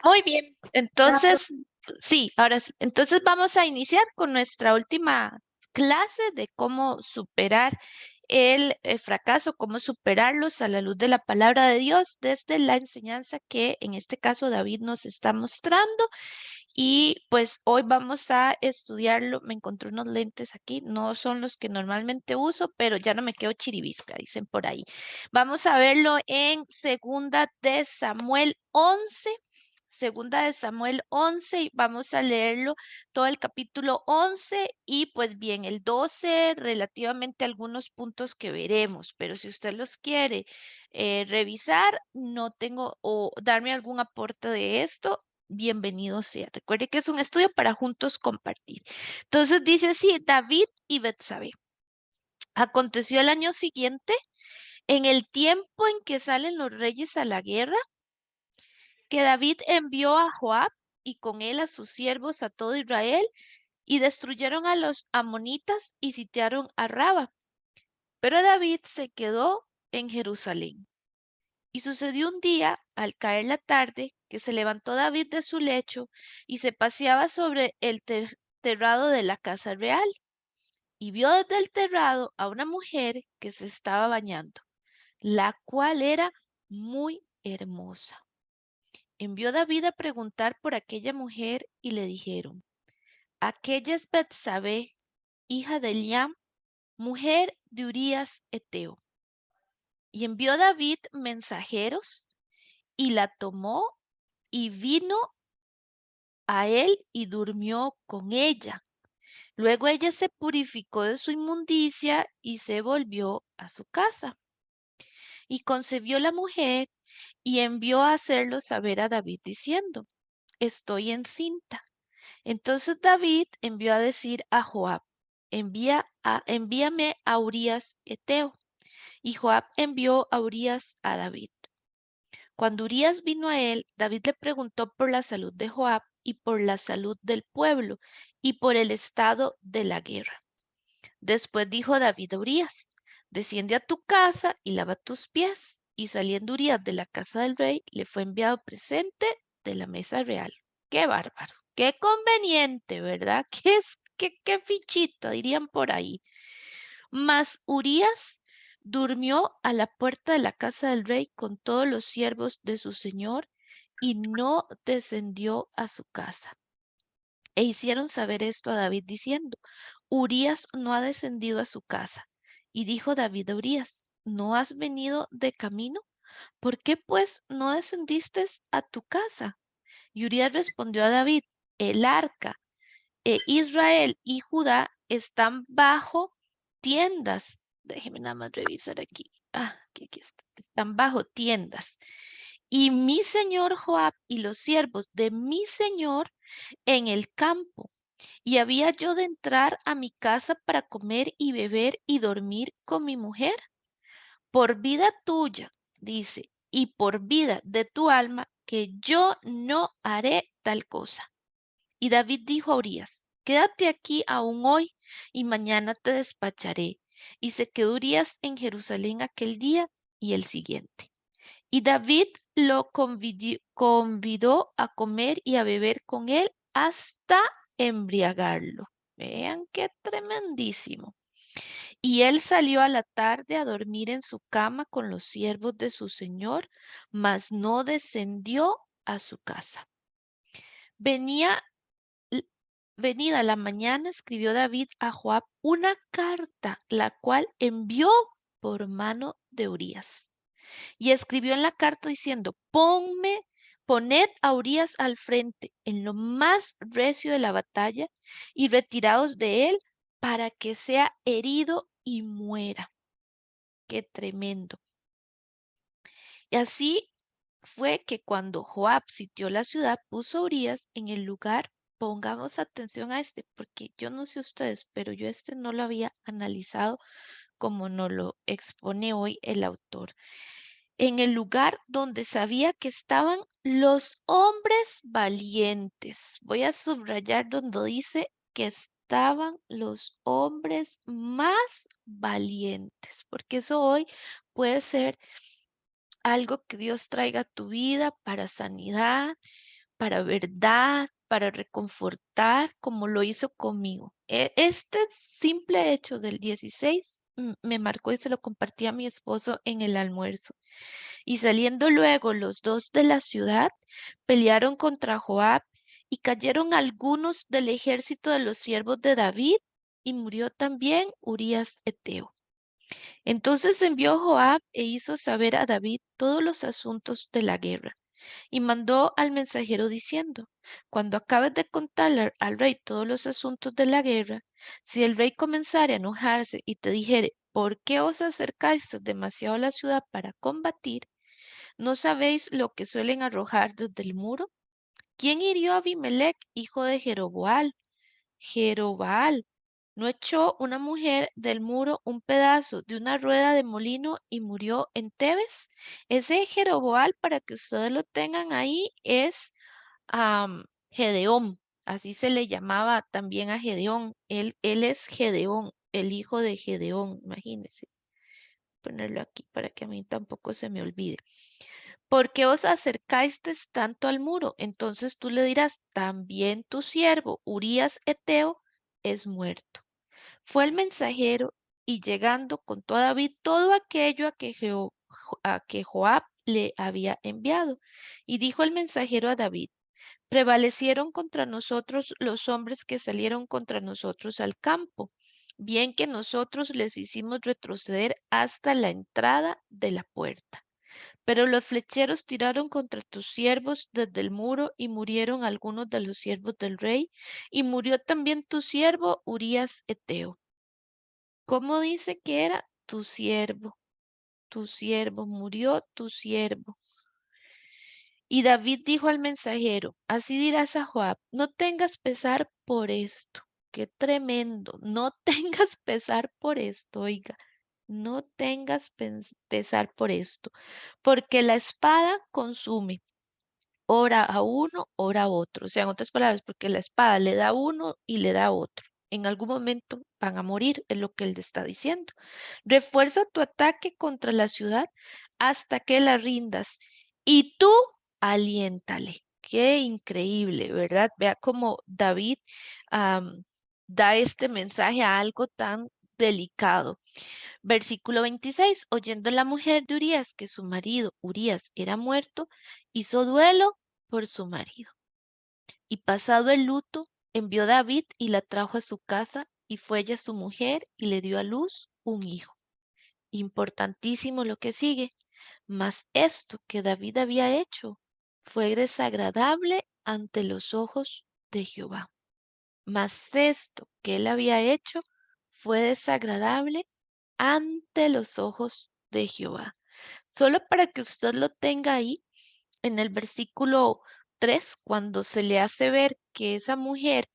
Muy bien, entonces, sí, ahora sí. Entonces vamos a iniciar con nuestra última clase de cómo superar el fracaso, cómo superarlos a la luz de la palabra de Dios desde la enseñanza que en este caso David nos está mostrando. Y pues hoy vamos a estudiarlo. Me encontré unos lentes aquí, no son los que normalmente uso, pero ya no me quedo chiribisca, dicen por ahí. Vamos a verlo en Segunda de Samuel 11, y vamos a leerlo todo el capítulo 11 y pues bien, el 12 relativamente algunos puntos que veremos, pero si usted los quiere revisar, no tengo o darme algún aporte de esto, bienvenido sea. Recuerde que es un estudio para juntos compartir. Entonces dice así, David y Betsabé. Aconteció el año siguiente, en el tiempo en que salen los reyes a la guerra, que David envió a Joab y con él a sus siervos a todo Israel y destruyeron a los amonitas y sitiaron a Raba. Pero David se quedó en Jerusalén. Y sucedió un día, al caer la tarde, que se levantó David de su lecho y se paseaba sobre el terrado de la casa real, y vio desde el terrado a una mujer que se estaba bañando, la cual era muy hermosa. Envió David a preguntar por aquella mujer y le dijeron: aquella es Betsabé, hija de Eliam, mujer de Urías Eteo. Y envió David mensajeros y la tomó y vino a él y durmió con ella. Luego ella se purificó de su inmundicia y se volvió a su casa. Y concebió la mujer y envió a hacerlo saber a David diciendo: estoy encinta. Entonces David envió a decir a Joab: envíame a Urías Eteo. Y Joab envió a Urías a David. Cuando Urías vino a él, David le preguntó por la salud de Joab y por la salud del pueblo y por el estado de la guerra. Después dijo David a Urías: desciende a tu casa y lava tus pies. Y saliendo Urías de la casa del rey, le fue enviado presente de la mesa real. Qué bárbaro, qué conveniente, ¿verdad? Qué fichita, dirían por ahí. Mas Urías durmió a la puerta de la casa del rey con todos los siervos de su señor y no descendió a su casa. E hicieron saber esto a David diciendo: Urías no ha descendido a su casa. Y dijo David a Urías: ¿no has venido de camino? ¿Por qué pues no descendiste a tu casa? Y Urías respondió a David: el arca Israel y Judá están bajo tiendas. Déjeme nada más revisar aquí. Aquí está. Están bajo tiendas. Y mi señor Joab y los siervos de mi señor en el campo. Y había yo de entrar a mi casa para comer y beber y dormir con mi mujer. Por vida tuya, dice, y por vida de tu alma, que yo no haré tal cosa. Y David dijo a Urías: quédate aquí aún hoy, y mañana te despacharé. Y se quedó Urías en Jerusalén aquel día y el siguiente. Y David lo convidó a comer y a beber con él hasta embriagarlo. Vean qué tremendísimo. Y él salió a la tarde a dormir en su cama con los siervos de su señor, mas no descendió a su casa. Venía L- Venida la mañana, escribió David a Joab una carta, la cual envió por mano de Urías. Y escribió en la carta diciendo: poned a Urías al frente, en lo más recio de la batalla, y retiraos de él para que sea herido y muera. Qué tremendo. Y así fue que cuando Joab sitió la ciudad, puso a Urías en el lugar. Pongamos atención a este, porque yo no sé ustedes, pero yo este no lo había analizado como nos lo expone hoy el autor. En el lugar donde sabía que estaban los hombres valientes. Voy a subrayar donde dice que estaban los hombres más valientes, porque eso hoy puede ser algo que Dios traiga a tu vida para sanidad, para verdad, para reconfortar, como lo hizo conmigo. Este simple hecho del 16 me marcó y se lo compartí a mi esposo en el almuerzo. Y saliendo luego los dos de la ciudad, pelearon contra Joab y cayeron algunos del ejército de los siervos de David y murió también Urías eteo. Entonces envió Joab e hizo saber a David todos los asuntos de la guerra. Y mandó al mensajero diciendo, cuando acabes de contarle al rey todos los asuntos de la guerra, si el rey comenzare a enojarse y te dijere, ¿por qué os acercáis demasiado a la ciudad para combatir? ¿No sabéis lo que suelen arrojar desde el muro? ¿Quién hirió a Abimelech, hijo de Jeroboal? Jerobaal. ¿No echó una mujer del muro un pedazo de una rueda de molino y murió en Tebes? Ese Jeroboal, para que ustedes lo tengan ahí, es Gedeón. Así se le llamaba también a Gedeón. Él es Gedeón, el hijo de Gedeón, imagínense. Ponerlo aquí para que a mí tampoco se me olvide. ¿Por qué os acercasteis tanto al muro? Entonces tú le dirás, también tu siervo Urías eteo es muerto. Fue el mensajero y llegando contó a David todo aquello a que Joab le había enviado. Y dijo el mensajero a David, prevalecieron contra nosotros los hombres que salieron contra nosotros al campo, bien que nosotros les hicimos retroceder hasta la entrada de la puerta. Pero los flecheros tiraron contra tus siervos desde el muro y murieron algunos de los siervos del rey, y murió también tu siervo Urías eteo. ¿Cómo dice que era? Tu siervo, murió tu siervo. Y David dijo al mensajero, así dirás a Joab, no tengas pesar por esto. Qué tremendo, no tengas pesar por esto, oiga, no tengas pesar por esto, porque la espada consume ora a uno, ora a otro. O sea, en otras palabras, porque la espada le da a uno y le da a otro. En algún momento van a morir, es lo que él está diciendo. Refuerza tu ataque contra la ciudad hasta que la rindas y tú aliéntale. Qué increíble, ¿verdad? Vea cómo David da este mensaje a algo tan delicado. Versículo 26. Oyendo la mujer de Urías que su marido Urías era muerto, hizo duelo por su marido. Y pasado el luto, envió David y la trajo a su casa, y fue ella su mujer y le dio a luz un hijo. Importantísimo lo que sigue. Mas esto que David había hecho fue desagradable ante los ojos de Jehová. Mas esto que él había hecho fue desagradable ante los ojos de Jehová. Solo para que usted lo tenga ahí, en el versículo 3, cuando se le hace ver que esa mujer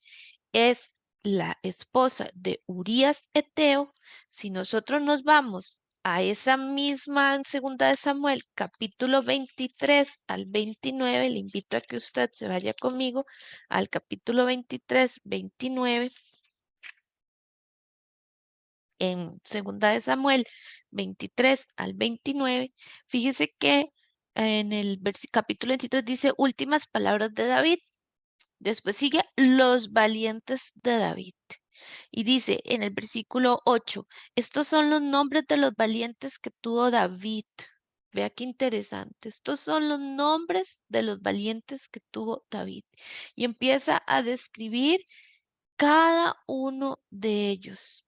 es la esposa de Urías eteo, si nosotros nos vamos a esa misma en segunda de Samuel, capítulo 23 al 29, le invito a que usted se vaya conmigo al capítulo 23, 29, en segunda de Samuel 23 al 29, fíjese que en el capítulo 23 dice últimas palabras de David. Después sigue los valientes de David. Y dice en el versículo 8, estos son los nombres de los valientes que tuvo David. Vea qué interesante. Estos son los nombres de los valientes que tuvo David. Y empieza a describir cada uno de ellos.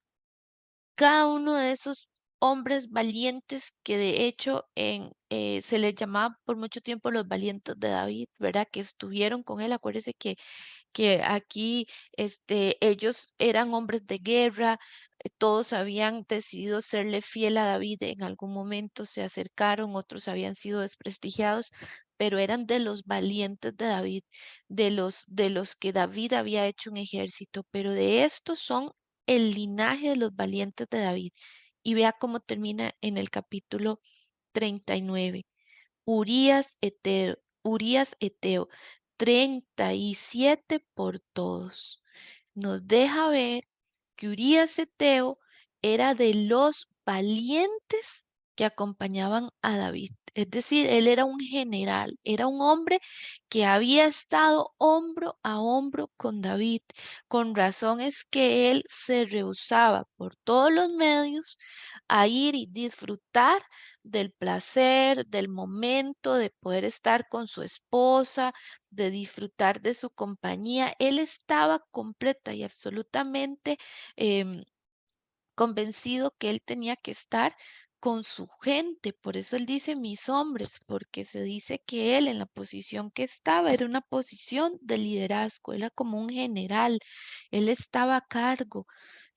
Cada uno de esos hombres valientes que de hecho se les llamaba por mucho tiempo los valientes de David, ¿verdad? Que estuvieron con él. Acuérdese que aquí ellos eran hombres de guerra, todos habían decidido serle fiel a David en algún momento, se acercaron, otros habían sido desprestigiados, pero eran de los valientes de David, de los que David había hecho un ejército, pero de estos son el linaje de los valientes de David. Y vea cómo termina en el capítulo 39. Urías eteo, 37 por todos. Nos deja ver que Urías eteo era de los valientes que acompañaban a David. Es decir, él era un general, era un hombre que había estado hombro a hombro con David. Con razón es que él se rehusaba por todos los medios a ir y disfrutar del placer, del momento, de poder estar con su esposa, de disfrutar de su compañía. Él estaba completa y absolutamente em, convencido que él tenía que estar con su gente. Por eso él dice mis hombres, porque se dice que él en la posición que estaba era una posición de liderazgo, era como un general, él estaba a cargo,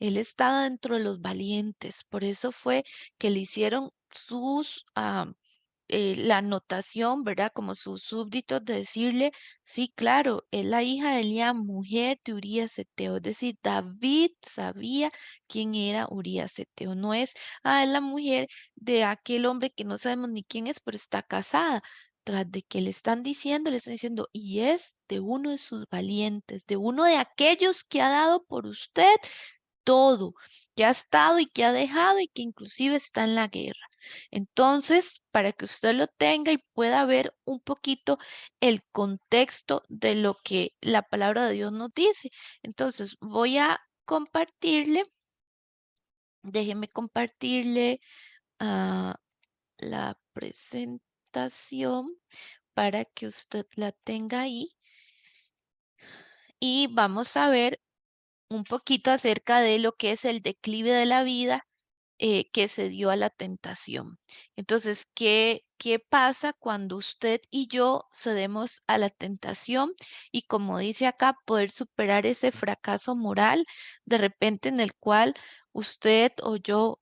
él estaba dentro de los valientes. Por eso fue que le hicieron la anotación, ¿verdad? Como sus súbditos de decirle, sí, claro, es la hija de Eliam, mujer de Urías Eteo. Es decir, David sabía quién era Urías Eteo. No es, es la mujer de aquel hombre que no sabemos ni quién es, pero está casada. Tras de que le están diciendo, y es de uno de sus valientes, de uno de aquellos que ha dado por usted todo, que ha estado y que ha dejado y que inclusive está en la guerra. Entonces, para que usted lo tenga y pueda ver un poquito el contexto de lo que la palabra de Dios nos dice. Entonces, voy a compartirle, déjeme compartirle ah, la presentación para que usted la tenga ahí y vamos a ver un poquito acerca de lo que es el declive de la vida que se dio a la tentación. Entonces, ¿qué pasa cuando usted y yo cedemos a la tentación? Y como dice acá, poder superar ese fracaso moral de repente en el cual usted o yo,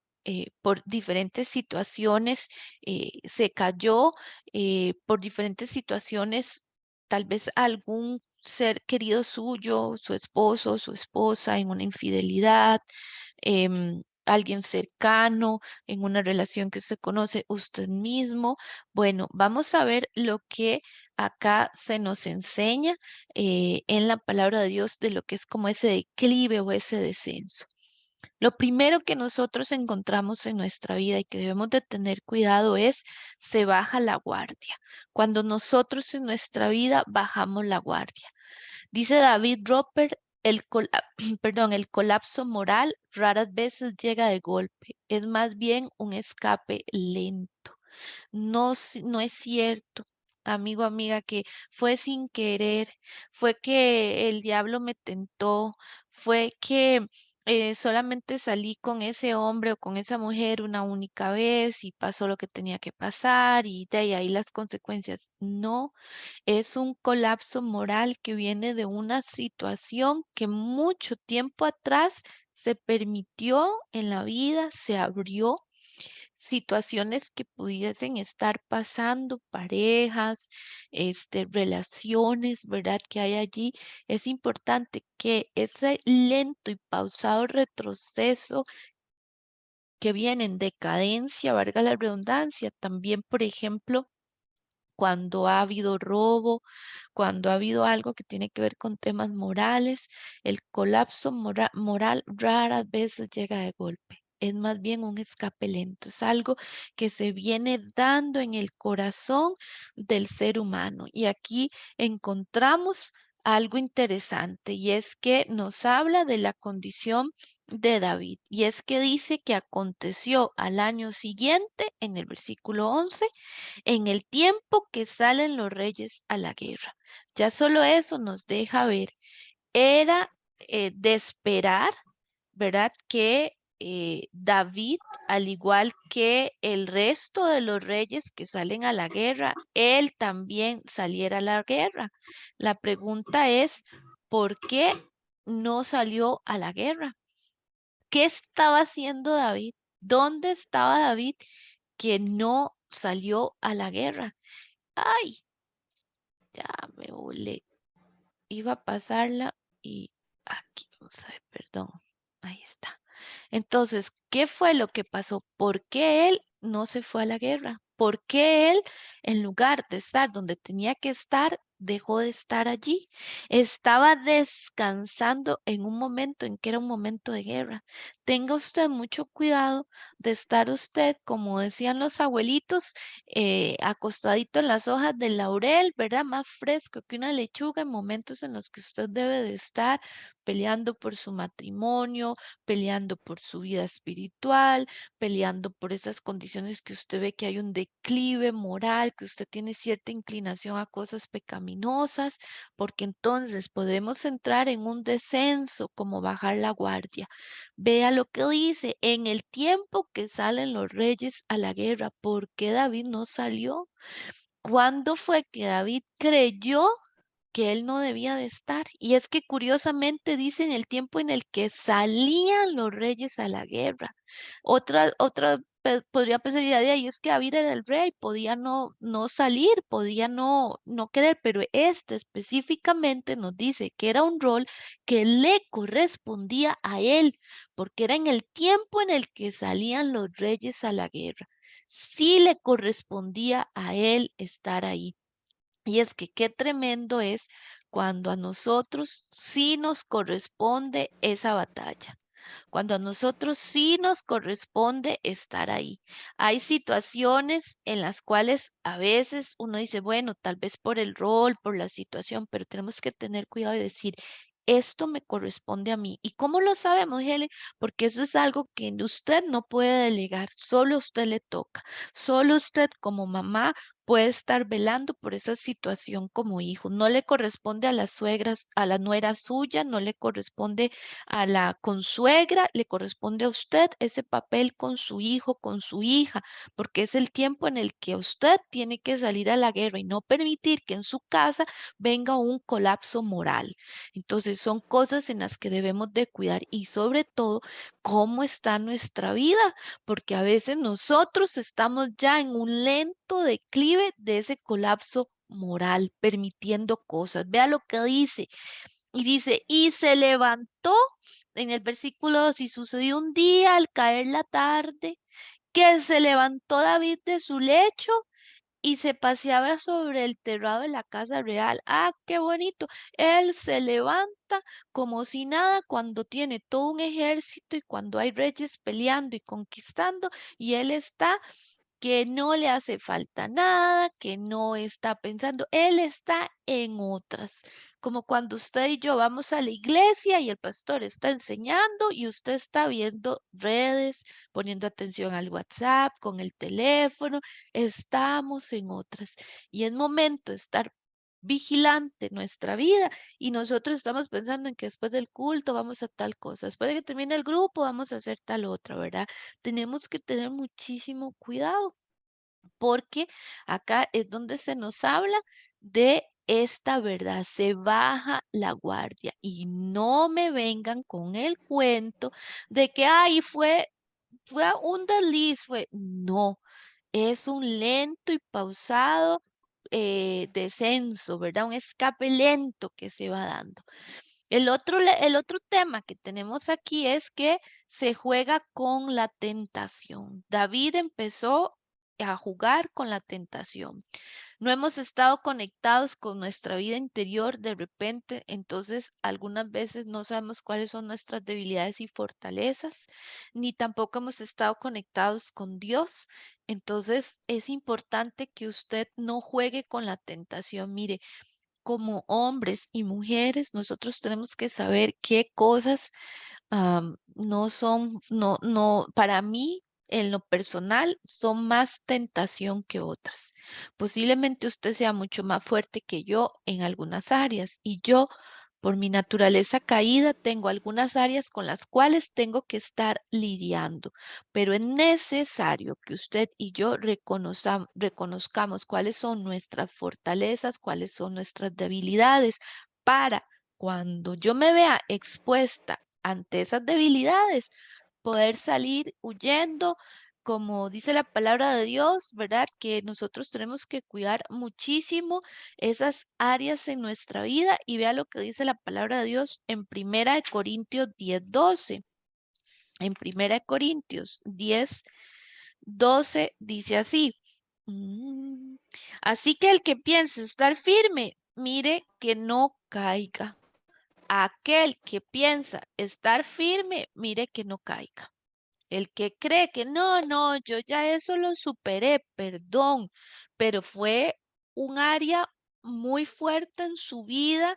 por diferentes situaciones, se cayó, por diferentes situaciones, tal vez algún ser querido suyo, su esposo, su esposa, en una infidelidad, alguien cercano, en una relación que usted conoce, usted mismo. Bueno, vamos a ver lo que acá se nos enseña en la palabra de Dios de lo que es como ese declive o ese descenso. Lo primero que nosotros encontramos en nuestra vida y que debemos de tener cuidado es se baja la guardia. Cuando nosotros en nuestra vida bajamos la guardia. Dice David Roper, perdón, el colapso moral raras veces llega de golpe, es más bien un escape lento. No, no es cierto, amigo, amiga, que fue sin querer, fue que el diablo me tentó, fue que solamente salí con ese hombre o con esa mujer una única vez y pasó lo que tenía que pasar y de ahí las consecuencias. No, es un colapso moral que viene de una situación que mucho tiempo atrás se permitió en la vida, se abrió situaciones que pudiesen estar pasando, parejas, relaciones, ¿verdad? Que hay allí. Es importante que ese lento y pausado retroceso que viene en decadencia, valga la redundancia, también, por ejemplo, cuando ha habido robo, cuando ha habido algo que tiene que ver con temas morales, el colapso moral raras veces llega de golpe. Es más bien un escape lento, es algo que se viene dando en el corazón del ser humano. Y aquí encontramos algo interesante y es que nos habla de la condición de David. Y es que dice que aconteció al año siguiente, en el versículo 11 en el tiempo que salen los reyes a la guerra. Ya solo eso nos deja ver, era de esperar, ¿verdad? Que David, al igual que el resto de los reyes que salen a la guerra, él también saliera a la guerra. La pregunta es, ¿por qué no salió a la guerra? ¿Qué estaba haciendo David? ¿Dónde estaba David que no salió a la guerra? Ay, ya me volé. Iba a pasarla y aquí, vamos a ver, perdón. Ahí está. Entonces, ¿qué fue lo que pasó? ¿Por qué él no se fue a la guerra? ¿Por qué él, en lugar de estar donde tenía que estar, dejó de estar allí. Estaba descansando en un momento en que era un momento de guerra. Tenga usted mucho cuidado de estar usted, como decían los abuelitos, acostadito en las hojas del laurel, ¿verdad? Más fresco que una lechuga en momentos en los que usted debe de estar peleando por su matrimonio, peleando por su vida espiritual, peleando por esas condiciones que usted ve que hay un declive moral, que usted tiene cierta inclinación a cosas pecaminosas, porque entonces podemos entrar en un descenso, como bajar la guardia. Vea lo que dice, en el tiempo que salen los reyes a la guerra, ¿por qué David no salió? ¿Cuándo fue que David creyó que él no debía de estar? Y es que curiosamente dice en el tiempo en el que salían los reyes a la guerra. Podría pensar, de ahí es que David era el rey, podía no salir, podía no querer, pero este específicamente nos dice que era un rol que le correspondía a él, porque era en el tiempo en el que salían los reyes a la guerra. Sí le correspondía a él estar ahí. Y es que qué tremendo es cuando a nosotros sí nos corresponde esa batalla, cuando a nosotros sí nos corresponde estar ahí. Hay situaciones en las cuales a veces uno dice, bueno, tal vez por el rol, por la situación, pero tenemos que tener cuidado y decir, esto me corresponde a mí. ¿Y cómo lo sabemos, Helen? Porque eso es algo que usted no puede delegar, solo a usted le toca. Solo usted como mamá puede estar velando por esa situación como hijo. No le corresponde a las suegras, a la nuera suya, no le corresponde a la consuegra, le corresponde a usted ese papel con su hijo, con su hija, porque es el tiempo en el que usted tiene que salir a la guerra y no permitir que en su casa venga un colapso moral. Entonces son cosas en las que debemos de cuidar y sobre todo cómo está nuestra vida, porque a veces nosotros estamos ya en un lento declive de ese colapso moral, permitiendo cosas. Vea lo que dice. Y dice, y se levantó en el versículo 2, y sucedió un día al caer la tarde, que se levantó David de su lecho y se paseaba sobre el terrado de la casa real. Ah, qué bonito. Él se levanta como si nada cuando tiene todo un ejército y cuando hay reyes peleando y conquistando, y él está que no le hace falta nada, que no está pensando, él está en otras. Como cuando usted y yo vamos a la iglesia y el pastor está enseñando y usted está viendo redes, poniendo atención al WhatsApp, con el teléfono, estamos en otras. Y es momento de estar vigilante nuestra vida y nosotros estamos pensando en que después del culto vamos a tal cosa, después de que termine el grupo vamos a hacer tal otra, ¿verdad? Tenemos que tener muchísimo cuidado porque acá es donde se nos habla de esta verdad, se baja la guardia y no me vengan con el cuento de que ay fue un desliz, no, es un lento y pausado descenso, ¿verdad? Un escape lento que se va dando. El otro tema que tenemos aquí es que se juega con la tentación. David empezó a jugar con la tentación. No hemos estado conectados con nuestra vida interior de repente, entonces algunas veces no sabemos cuáles son nuestras debilidades y fortalezas, ni tampoco hemos estado conectados con Dios. Entonces es importante que usted no juegue con la tentación. Mire, como hombres y mujeres, nosotros tenemos que saber qué cosas no son, para mí, en lo personal, son más tentación que otras. Posiblemente usted sea mucho más fuerte que yo en algunas áreas y yo, por mi naturaleza caída, tengo algunas áreas con las cuales tengo que estar lidiando, pero es necesario que usted y yo reconozcamos cuáles son nuestras fortalezas, cuáles son nuestras debilidades, para cuando yo me vea expuesta ante esas debilidades, poder salir huyendo, como dice la palabra de Dios, ¿verdad? Que nosotros tenemos que cuidar muchísimo esas áreas en nuestra vida y vea lo que dice la palabra de Dios en Primera de Corintios 10:12. En Primera de Corintios 10:12 dice así. mm, Así que el que piense estar firme, mire que no caiga. Aquel que piensa estar firme, mire que no caiga. El que cree que no, no, yo ya eso lo superé, perdón, pero fue un área muy fuerte en su vida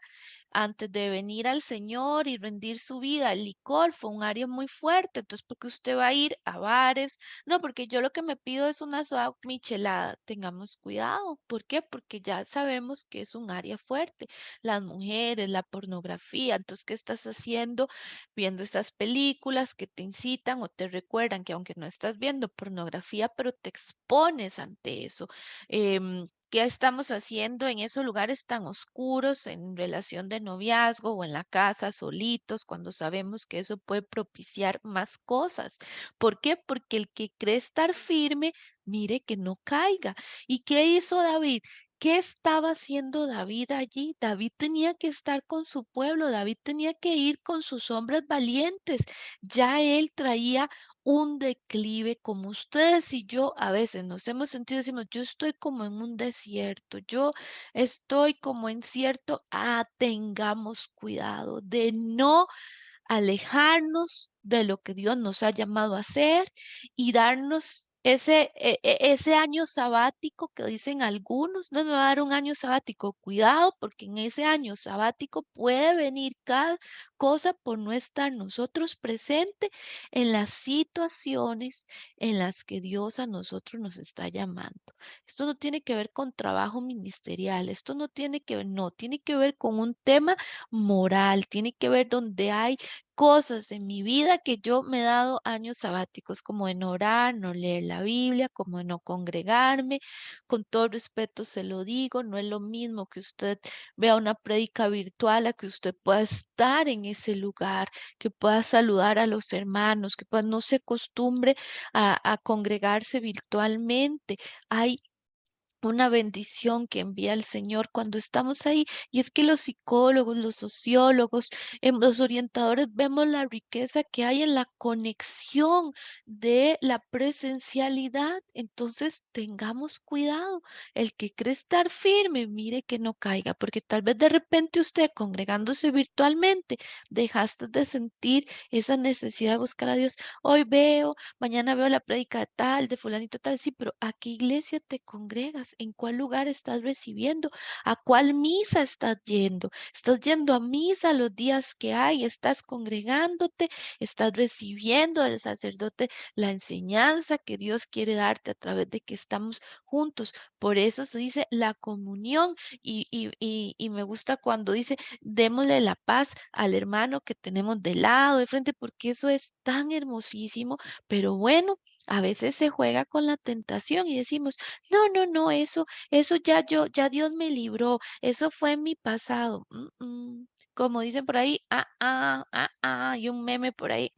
antes de venir al Señor y rendir su vida. El licor fue un área muy fuerte, entonces, ¿por qué usted va a ir a bares? No, porque yo lo que me pido es una soda michelada. Tengamos cuidado. ¿Por qué? Porque ya sabemos que es un área fuerte. Las mujeres, la pornografía. Entonces, ¿qué estás haciendo viendo estas películas que te incitan o te recuerdan que aunque no estás viendo pornografía, pero te expones ante eso? ¿Qué estamos haciendo en esos lugares tan oscuros, en relación de noviazgo o en la casa, solitos, cuando sabemos que eso puede propiciar más cosas? ¿Por qué? Porque el que cree estar firme, mire que no caiga. ¿Y qué hizo David? ¿Qué estaba haciendo David allí? David tenía que estar con su pueblo, David tenía que ir con sus hombres valientes. Ya él traía un declive, como ustedes y yo a veces nos hemos sentido, decimos, yo estoy como en un desierto, yo estoy como en cierto, tengamos cuidado de no alejarnos de lo que Dios nos ha llamado a hacer y darnos ese año sabático que dicen algunos, no me va a dar un año sabático, cuidado, porque en ese año sabático puede venir cada cosa por no estar nosotros presentes en las situaciones en las que Dios a nosotros nos está llamando. Esto no tiene que ver con trabajo ministerial, esto no tiene que ver, no, tiene que ver con un tema moral, tiene que ver donde hay cosas en mi vida que yo me he dado años sabáticos, como en orar, no leer la Biblia, como en no congregarme. Con todo respeto se lo digo, no es lo mismo que usted vea una prédica virtual a que usted pueda estar en ese lugar, que pueda saludar a los hermanos, que pueda no se acostumbre a congregarse virtualmente. Hay una bendición que envía el Señor cuando estamos ahí. Y es que los psicólogos, los sociólogos, los orientadores vemos la riqueza que hay en la conexión de la presencialidad. Entonces, tengamos cuidado. El que cree estar firme, mire que no caiga, porque tal vez de repente usted congregándose virtualmente, dejaste de sentir esa necesidad de buscar a Dios. Hoy veo, mañana veo la prédica de tal, de fulanito tal, sí, pero ¿a qué iglesia te congregas? ¿En cuál lugar estás recibiendo? ¿A cuál misa estás yendo? ¿Estás yendo a misa los días que hay? ¿Estás congregándote? ¿Estás recibiendo del sacerdote la enseñanza que Dios quiere darte a través de que estamos juntos? Por eso se dice la comunión y me gusta cuando dice, démosle la paz al hermano que tenemos de lado, de frente, porque eso es tan hermosísimo, pero bueno, a veces se juega con la tentación y decimos, no, no, no, eso ya ya Dios me libró, eso fue en mi pasado. Como dicen por ahí, hay un meme por ahí,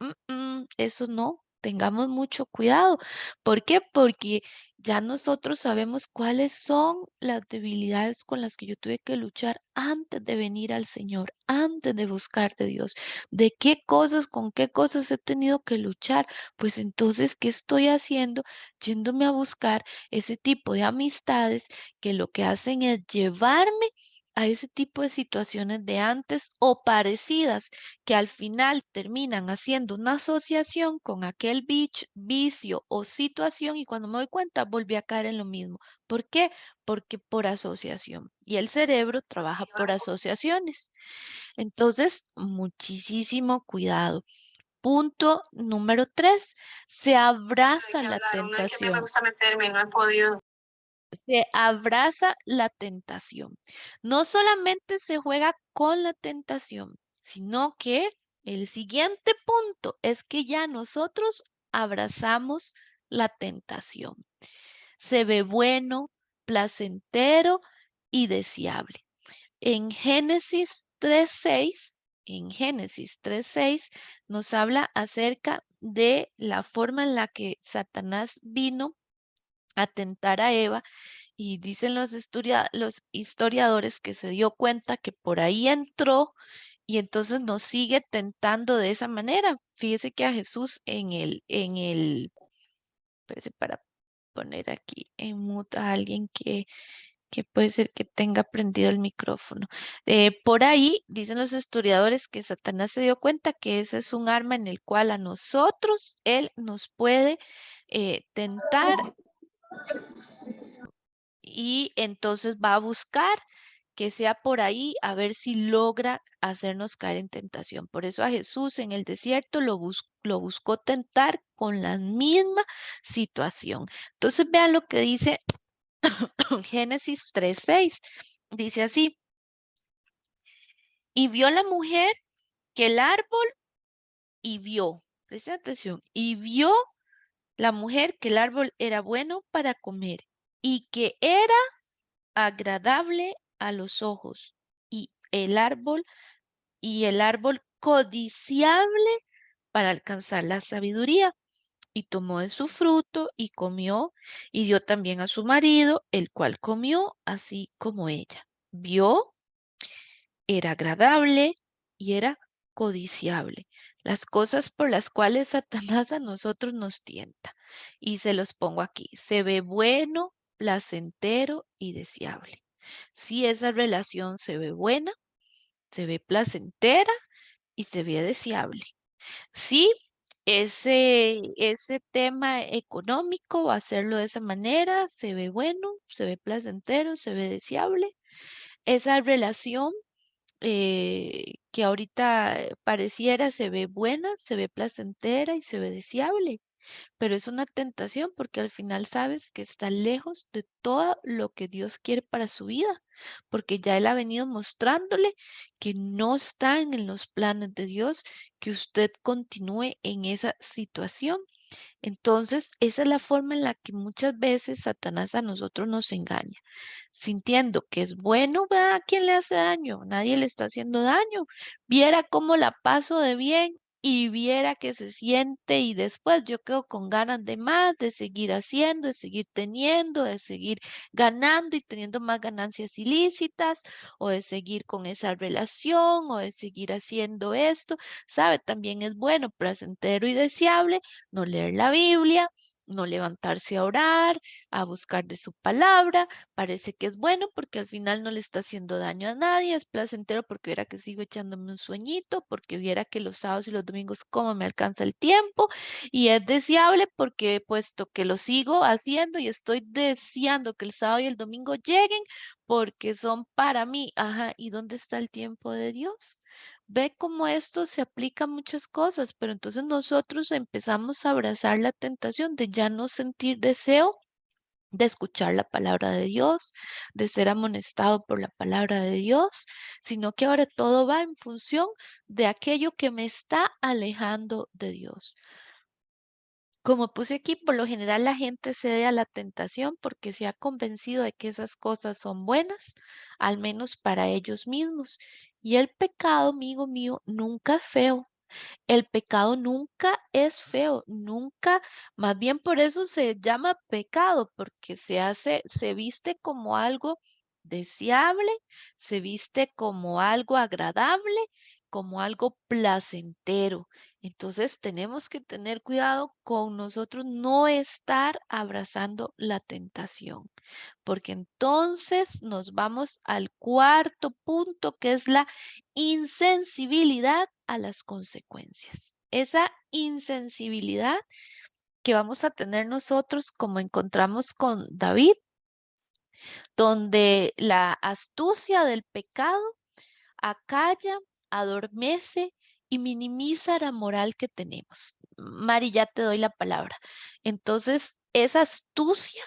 eso no, tengamos mucho cuidado. ¿Por qué? Porque ya nosotros sabemos cuáles son las debilidades con las que yo tuve que luchar antes de venir al Señor, antes de buscar de Dios. ¿De qué cosas, con qué cosas he tenido que luchar? Pues entonces, ¿qué estoy haciendo? Yéndome a buscar ese tipo de amistades que lo que hacen es llevarme a ese tipo de situaciones de antes o parecidas que al final terminan haciendo una asociación con aquel vicio o situación y cuando me doy cuenta volví a caer en lo mismo. ¿Por qué? Porque por asociación. Y el cerebro trabaja por asociaciones. Entonces, muchísimo cuidado. Punto número 3, se abraza Que la hablaron, no es que me tentación. gusta meterme, no he podido. Se abraza la tentación. No solamente se juega con la tentación, sino que el siguiente punto es que ya nosotros abrazamos la tentación. Se ve bueno, placentero y deseable. En Génesis 3:6, en Génesis 3:6 nos habla acerca de la forma en la que Satanás vino a tentar a Eva y dicen los historiadores que se dio cuenta que por ahí entró y entonces nos sigue tentando de esa manera. Fíjese que a Jesús espérese para poner aquí en mute a alguien que puede ser que tenga prendido el micrófono. Por ahí dicen los historiadores que Satanás se dio cuenta que ese es un arma en el cual a nosotros él nos puede tentar y entonces va a buscar que sea por ahí a ver si logra hacernos caer en tentación. Por eso a Jesús en el desierto lo buscó tentar con la misma situación. Entonces vean lo que dice Génesis 3:6. Dice así, y vio la mujer que el árbol y vio, presten atención, y vio la mujer que el árbol era bueno para comer y que era agradable a los ojos y el árbol codiciable para alcanzar la sabiduría. Y tomó de su fruto y comió, y dio también a su marido, el cual comió así como ella. Vio, era agradable y era codiciable. Las cosas por las cuales Satanás a nosotros nos tienta. Y se los pongo aquí. Se ve bueno, placentero y deseable. Si esa relación se ve buena, se ve placentera y se ve deseable. Sí, ese tema económico, hacerlo de esa manera, se ve bueno, se ve placentero, se ve deseable. Esa relación que ahorita pareciera se ve buena, se ve placentera y se ve deseable, pero es una tentación porque al final sabes que está lejos de todo lo que Dios quiere para su vida, porque ya Él ha venido mostrándole que no están en los planes de Dios que usted continúe en esa situación. Entonces, esa es la forma en la que muchas veces Satanás a nosotros nos engaña, sintiendo que es bueno, vea a quién le hace daño, nadie le está haciendo daño. Viera cómo la paso de bien y viera que se siente y después yo quedo con ganas de más, de seguir haciendo, de seguir teniendo, de seguir ganando y teniendo más ganancias ilícitas o de seguir con esa relación o de seguir haciendo esto. Sabe, también es bueno, placentero y deseable no leer la Biblia, no levantarse a orar, a buscar de su palabra. Parece que es bueno porque al final no le está haciendo daño a nadie, es placentero porque viera que sigo echándome un sueñito, porque viera que los sábados y los domingos cómo me alcanza el tiempo y es deseable porque puesto que lo sigo haciendo y estoy deseando que el sábado y el domingo lleguen porque son para mí. Ajá, ¿y dónde está el tiempo de Dios? Ve cómo esto se aplica a muchas cosas, pero entonces nosotros empezamos a abrazar la tentación de ya no sentir deseo de escuchar la palabra de Dios, de ser amonestado por la palabra de Dios, sino que ahora todo va en función de aquello que me está alejando de Dios. Como puse aquí, por lo general la gente cede a la tentación porque se ha convencido de que esas cosas son buenas, al menos para ellos mismos. Y el pecado, amigo mío, nunca es feo. El pecado nunca es feo, nunca, más bien por eso se llama pecado, porque se viste como algo deseable, se viste como algo agradable, como algo placentero. Entonces tenemos que tener cuidado con nosotros no estar abrazando la tentación, porque entonces nos vamos al cuarto punto, que es la insensibilidad a las consecuencias. Esa insensibilidad que vamos a tener nosotros como encontramos con David, donde la astucia del pecado acalla, adormece y minimiza la moral que tenemos. Mari, ya te doy la palabra. Entonces, esa astucia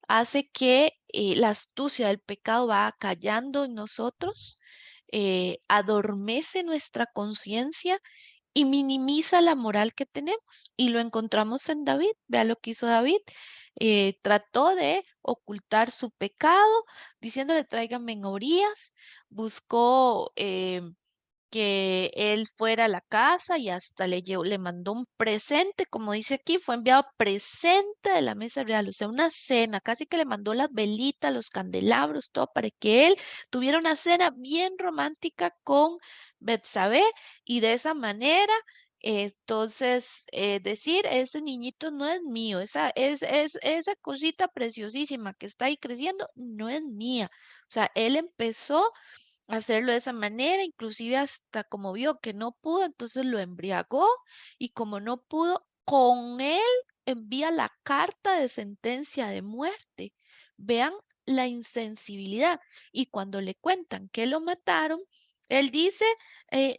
hace que la astucia del pecado va callando en nosotros, adormece nuestra conciencia y minimiza la moral que tenemos. Y lo encontramos en David. Vea lo que hizo David. Trató de ocultar su pecado, diciéndole tráiganme en Orías. Buscó que él fuera a la casa y hasta le mandó un presente, como dice aquí, fue enviado presente de la mesa real, o sea, una cena, casi que le mandó las velitas, los candelabros, todo para que él tuviera una cena bien romántica con Betsabé y de esa manera Entonces, decir, ese niñito no es mío, esa cosita preciosísima que está ahí creciendo, no es mía. O sea, él empezó a hacerlo de esa manera, inclusive hasta como vio que no pudo, entonces lo embriagó y como no pudo, con él envía la carta de sentencia de muerte. Vean la insensibilidad. Y cuando le cuentan que lo mataron, él dice,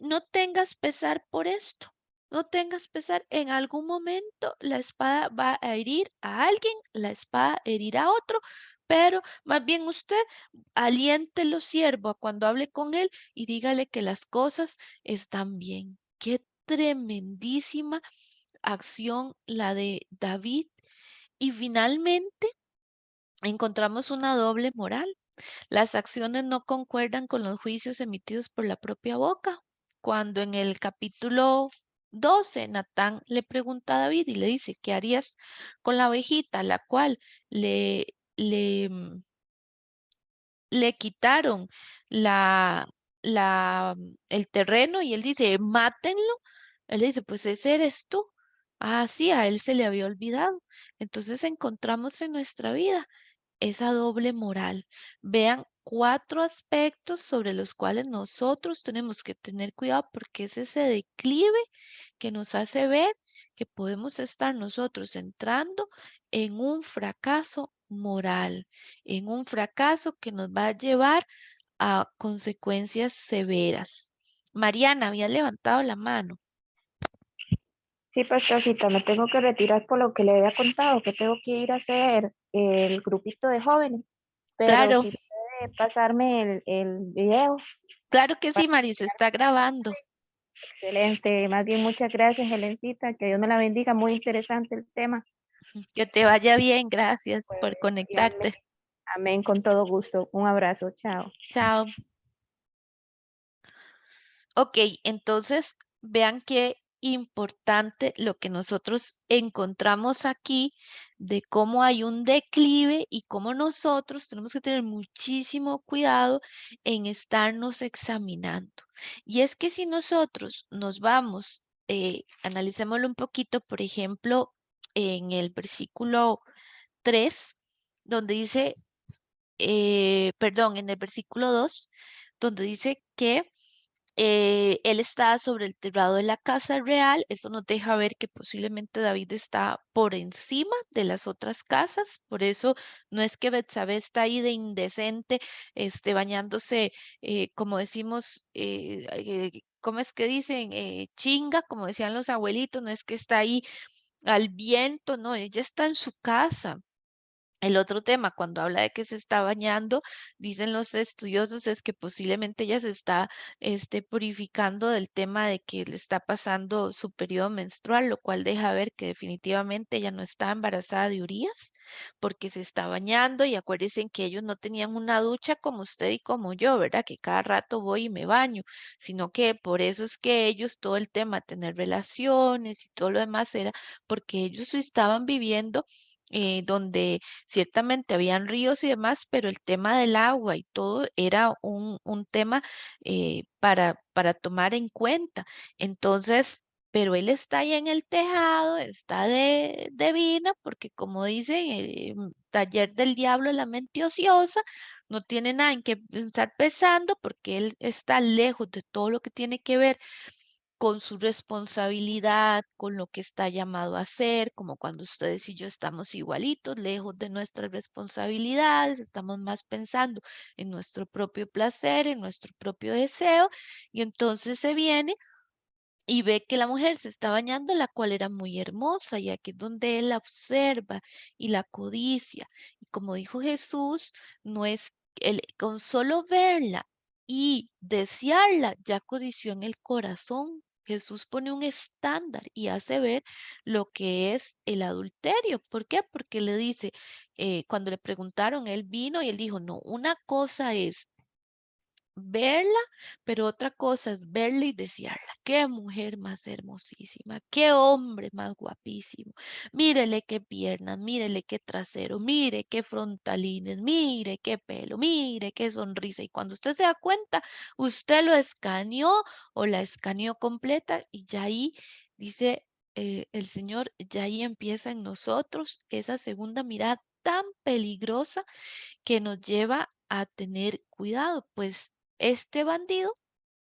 no tengas pesar por esto. No tengas pesar, en algún momento la espada va a herir a alguien, la espada herirá a otro, pero más bien usted aliéntelo, siervo, a cuando hable con él y dígale que las cosas están bien. Qué tremendísima acción la de David. Y finalmente encontramos una doble moral. Las acciones no concuerdan con los juicios emitidos por la propia boca. Cuando en el capítulo 12 Natán le pregunta a David y le dice, ¿qué harías con la ovejita, la cual le, le, mm, le quitaron la, el terreno? Y él dice, mátenlo. Él dice, pues ese eres tú. Ah, sí, a él se le había olvidado. Entonces encontramos en nuestra vida esa doble moral. Vean 4 aspectos sobre los cuales nosotros tenemos que tener cuidado porque es ese declive que nos hace ver que podemos estar nosotros entrando en un fracaso moral, en un fracaso que nos va a llevar a consecuencias severas. Mariana había levantado la mano. Sí, pastorcita, me tengo que retirar por lo que le había contado, que tengo que ir a hacer el grupito de jóvenes, pero Claro, si puede pasarme el video, claro que sí, Mari, se está grabando. excelente. Más bien, muchas gracias, Helencita, que Dios me la bendiga, muy interesante el tema. Que te vaya bien, gracias Pues, por y amén, conectarte. amén, con todo gusto. Un abrazo, chao. Chao. Ok, entonces vean qué importante lo que nosotros encontramos aquí de cómo hay un declive y cómo nosotros tenemos que tener muchísimo cuidado en estarnos examinando. Y es que si nosotros nos vamos, analicémoslo un poquito, por ejemplo, en el versículo 3, donde dice, perdón, en el versículo 2, donde dice que él está sobre el terrado de la casa real. Eso nos deja ver que posiblemente David está por encima de las otras casas. Por eso no es que Betsabé está ahí de indecente, bañándose, como decimos, ¿cómo es que dicen? Chinga, como decían los abuelitos, no es que está ahí al viento, no, ella está en su casa. El otro tema, cuando habla de que se está bañando, dicen los estudiosos, es que posiblemente ella se está purificando del tema de que le está pasando su periodo menstrual, lo cual deja ver que definitivamente ella no está embarazada de Urías, porque se está bañando. Y acuérdense que ellos no tenían una ducha como usted y como yo, ¿verdad? Que cada rato voy y me baño, sino que por eso es que ellos todo el tema de tener relaciones y todo lo demás era porque ellos estaban viviendo donde ciertamente habían ríos y demás, pero el tema del agua y todo era un tema para tomar en cuenta. Entonces, pero él está ahí en el tejado, está de vina, porque como dicen, taller del diablo, la mente ociosa, no tiene nada en que estar pensando, porque él está lejos de todo lo que tiene que ver con su responsabilidad, con lo que está llamado a hacer, como cuando ustedes y yo estamos igualitos, lejos de nuestras responsabilidades, estamos más pensando en nuestro propio placer, en nuestro propio deseo, y entonces se viene y ve que la mujer se está bañando, la cual era muy hermosa, y aquí es donde él la observa y la codicia. Y como dijo Jesús, no es con solo verla y desearla, ya codició en el corazón. Jesús pone un estándar y hace ver lo que es el adulterio. ¿Por qué? Porque le dice, cuando le preguntaron, él vino y él dijo, no, una cosa es verla, pero otra cosa es verla y desearla. Qué mujer más hermosísima, qué hombre más guapísimo. Mírele qué piernas, mírele qué trasero, mire qué frontalines, mire qué pelo, mire qué sonrisa. Y cuando usted se da cuenta, usted lo escaneó o la escaneó completa y ya ahí dice el Señor, ya ahí empieza en nosotros esa segunda mirada tan peligrosa que nos lleva a tener cuidado, pues este bandido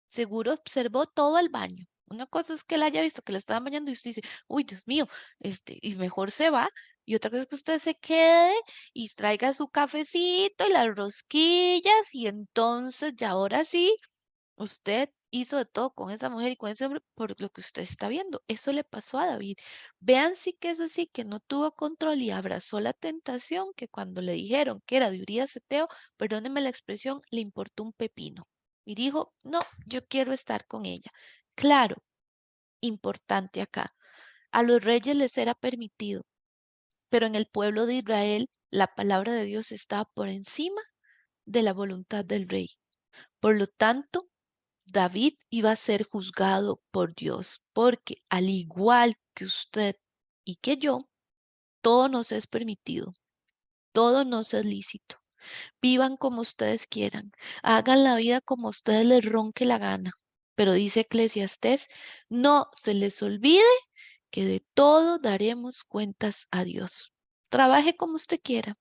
seguro observó todo el baño. Una cosa es que él haya visto que le estaban bañando y usted dice, uy, Dios mío, y mejor se va. Y otra cosa es que usted se quede y traiga su cafecito y las rosquillas y entonces ya ahora sí, usted hizo de todo con esa mujer y con ese hombre por lo que usted está viendo. Eso le pasó a David. Vean sí que es así, que no tuvo control y abrazó la tentación que cuando le dijeron que era de Urías Eteo, perdónenme la expresión, le importó un pepino. Y dijo, no, yo quiero estar con ella. Claro, importante acá. A los reyes les era permitido, pero en el pueblo de Israel la palabra de Dios estaba por encima de la voluntad del rey. Por lo tanto, David iba a ser juzgado por Dios, porque al igual que usted y que yo, todo nos es permitido, todo nos es lícito. Vivan como ustedes quieran, hagan la vida como a ustedes les ronque la gana. Pero dice Eclesiastés, no se les olvide que de todo daremos cuentas a Dios. Trabaje como usted quiera,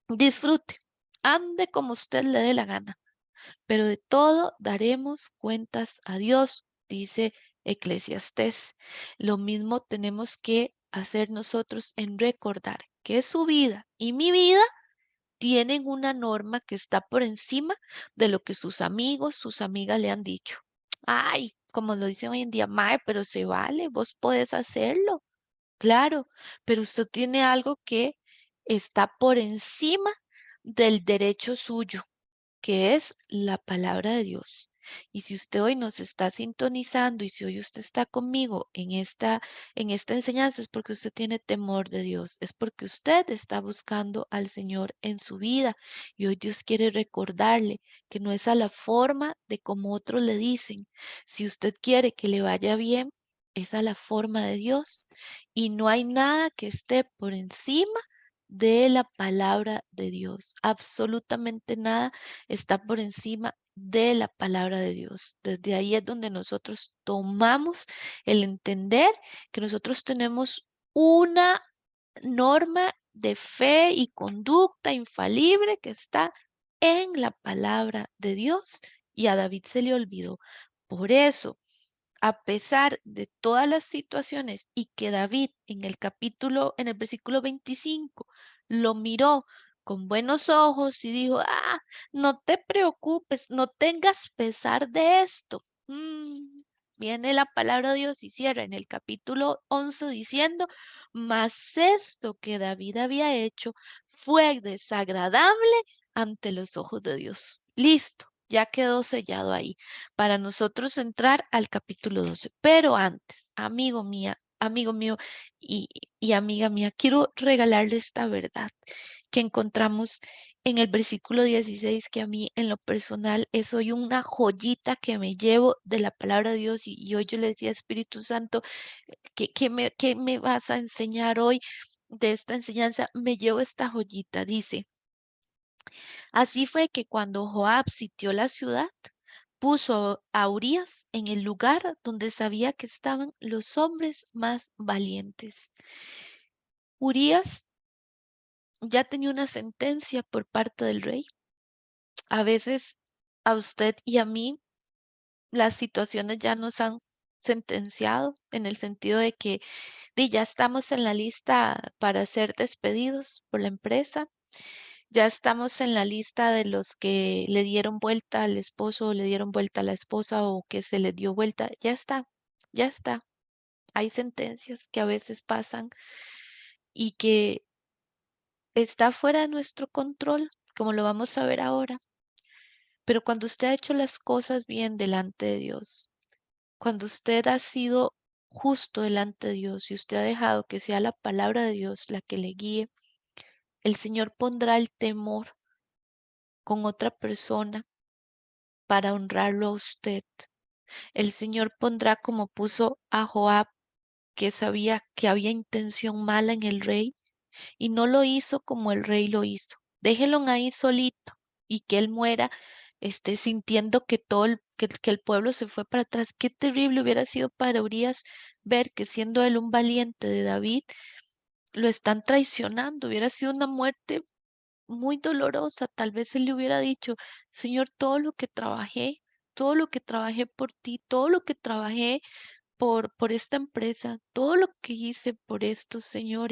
disfrute, ande como usted le dé la gana, pero de todo daremos cuentas a Dios, dice Eclesiastés. Lo mismo tenemos que hacer nosotros en recordar que su vida y mi vida tienen una norma que está por encima de lo que sus amigos, sus amigas le han dicho. Ay, como lo dicen hoy en día, mae, pero se vale, vos podés hacerlo. Claro, pero usted tiene algo que está por encima del derecho suyo, que es la palabra de Dios. Y si usted hoy nos está sintonizando y si hoy usted está conmigo en esta enseñanza, es porque usted tiene temor de Dios, es porque usted está buscando al Señor en su vida. Y hoy Dios quiere recordarle que no es a la forma de como otros le dicen. Si usted quiere que le vaya bien, es a la forma de Dios. Y no hay nada que esté por encima de la palabra de Dios. Absolutamente nada está por encima de la palabra de Dios. Desde ahí es donde nosotros tomamos el entender que nosotros tenemos una norma de fe y conducta infalible que está en la palabra de Dios y a David se le olvidó. Por eso, a pesar de todas las situaciones y que David en el versículo 25, lo miró con buenos ojos y dijo, no te preocupes, no tengas pesar de esto. Viene la palabra de Dios y cierra en el capítulo 11 diciendo, mas esto que David había hecho fue desagradable ante los ojos de Dios. Listo, ya quedó sellado ahí para nosotros entrar al capítulo 12. Pero antes, amigo mío y, y amiga mía, quiero regalarle esta verdad que encontramos en el versículo 16, que a mí en lo personal es hoy una joyita que me llevo de la palabra de Dios y hoy yo le decía, Espíritu Santo, qué me vas a enseñar hoy de esta enseñanza? Me llevo esta joyita, dice. Así fue que cuando Joab sitió la ciudad, puso a Urías en el lugar donde sabía que estaban los hombres más valientes. Urías ya tenía una sentencia por parte del rey. A veces a usted y a mí las situaciones ya nos han sentenciado en el sentido de que ya estamos en la lista para ser despedidos por la empresa. Ya estamos en la lista de los que le dieron vuelta al esposo, o le dieron vuelta a la esposa o que se le dio vuelta. Ya está, ya está. Hay sentencias que a veces pasan y que está fuera de nuestro control, como lo vamos a ver ahora. Pero cuando usted ha hecho las cosas bien delante de Dios, cuando usted ha sido justo delante de Dios y usted ha dejado que sea la palabra de Dios la que le guíe, el Señor pondrá el temor con otra persona para honrarlo a usted. El Señor pondrá como puso a Joab, que sabía que había intención mala en el rey y no lo hizo como el rey lo hizo. Déjelo ahí solito y que él muera sintiendo que que el pueblo se fue para atrás. Qué terrible hubiera sido para Urias ver que siendo él un valiente de David, lo están traicionando. Hubiera sido una muerte muy dolorosa. Tal vez él le hubiera dicho, Señor, todo lo que trabajé por ti, todo lo que trabajé por esta empresa, todo lo que hice por esto, Señor,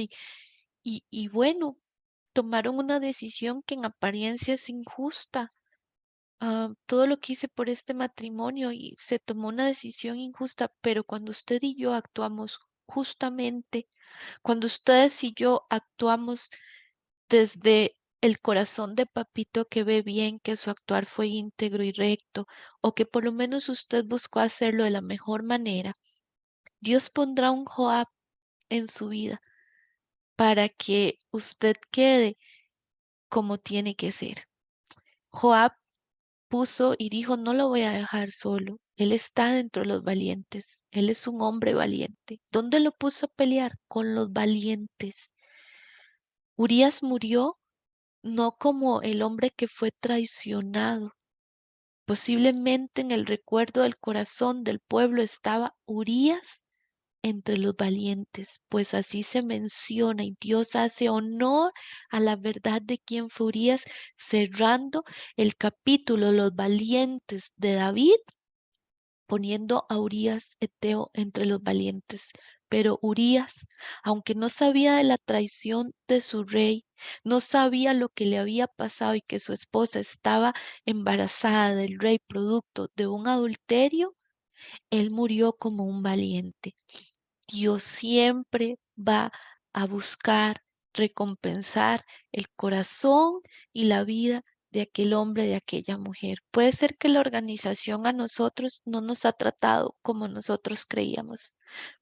y bueno, tomaron una decisión que en apariencia es injusta. Todo lo que hice por este matrimonio y se tomó una decisión injusta, pero cuando usted y yo actuamos justamente, cuando ustedes y yo actuamos desde el corazón de papito que ve bien que su actuar fue íntegro y recto, o que por lo menos usted buscó hacerlo de la mejor manera, Dios pondrá un Joab en su vida para que usted quede como tiene que ser. Joab puso y dijo, no lo voy a dejar solo. Él está dentro de los valientes. Él es un hombre valiente. ¿Dónde lo puso a pelear? Con los valientes. Urias murió no como el hombre que fue traicionado. Posiblemente en el recuerdo del corazón del pueblo estaba Urias entre los valientes, pues así se menciona y Dios hace honor a la verdad de quien fue Urías, cerrando el capítulo Los valientes de David, poniendo a Urías Eteo entre los valientes. Pero Urías, aunque no sabía de la traición de su rey, no sabía lo que le había pasado y que su esposa estaba embarazada del rey producto de un adulterio, él murió como un valiente. Dios siempre va a buscar recompensar el corazón y la vida de aquel hombre, de aquella mujer. Puede ser que la organización a nosotros no nos ha tratado como nosotros creíamos,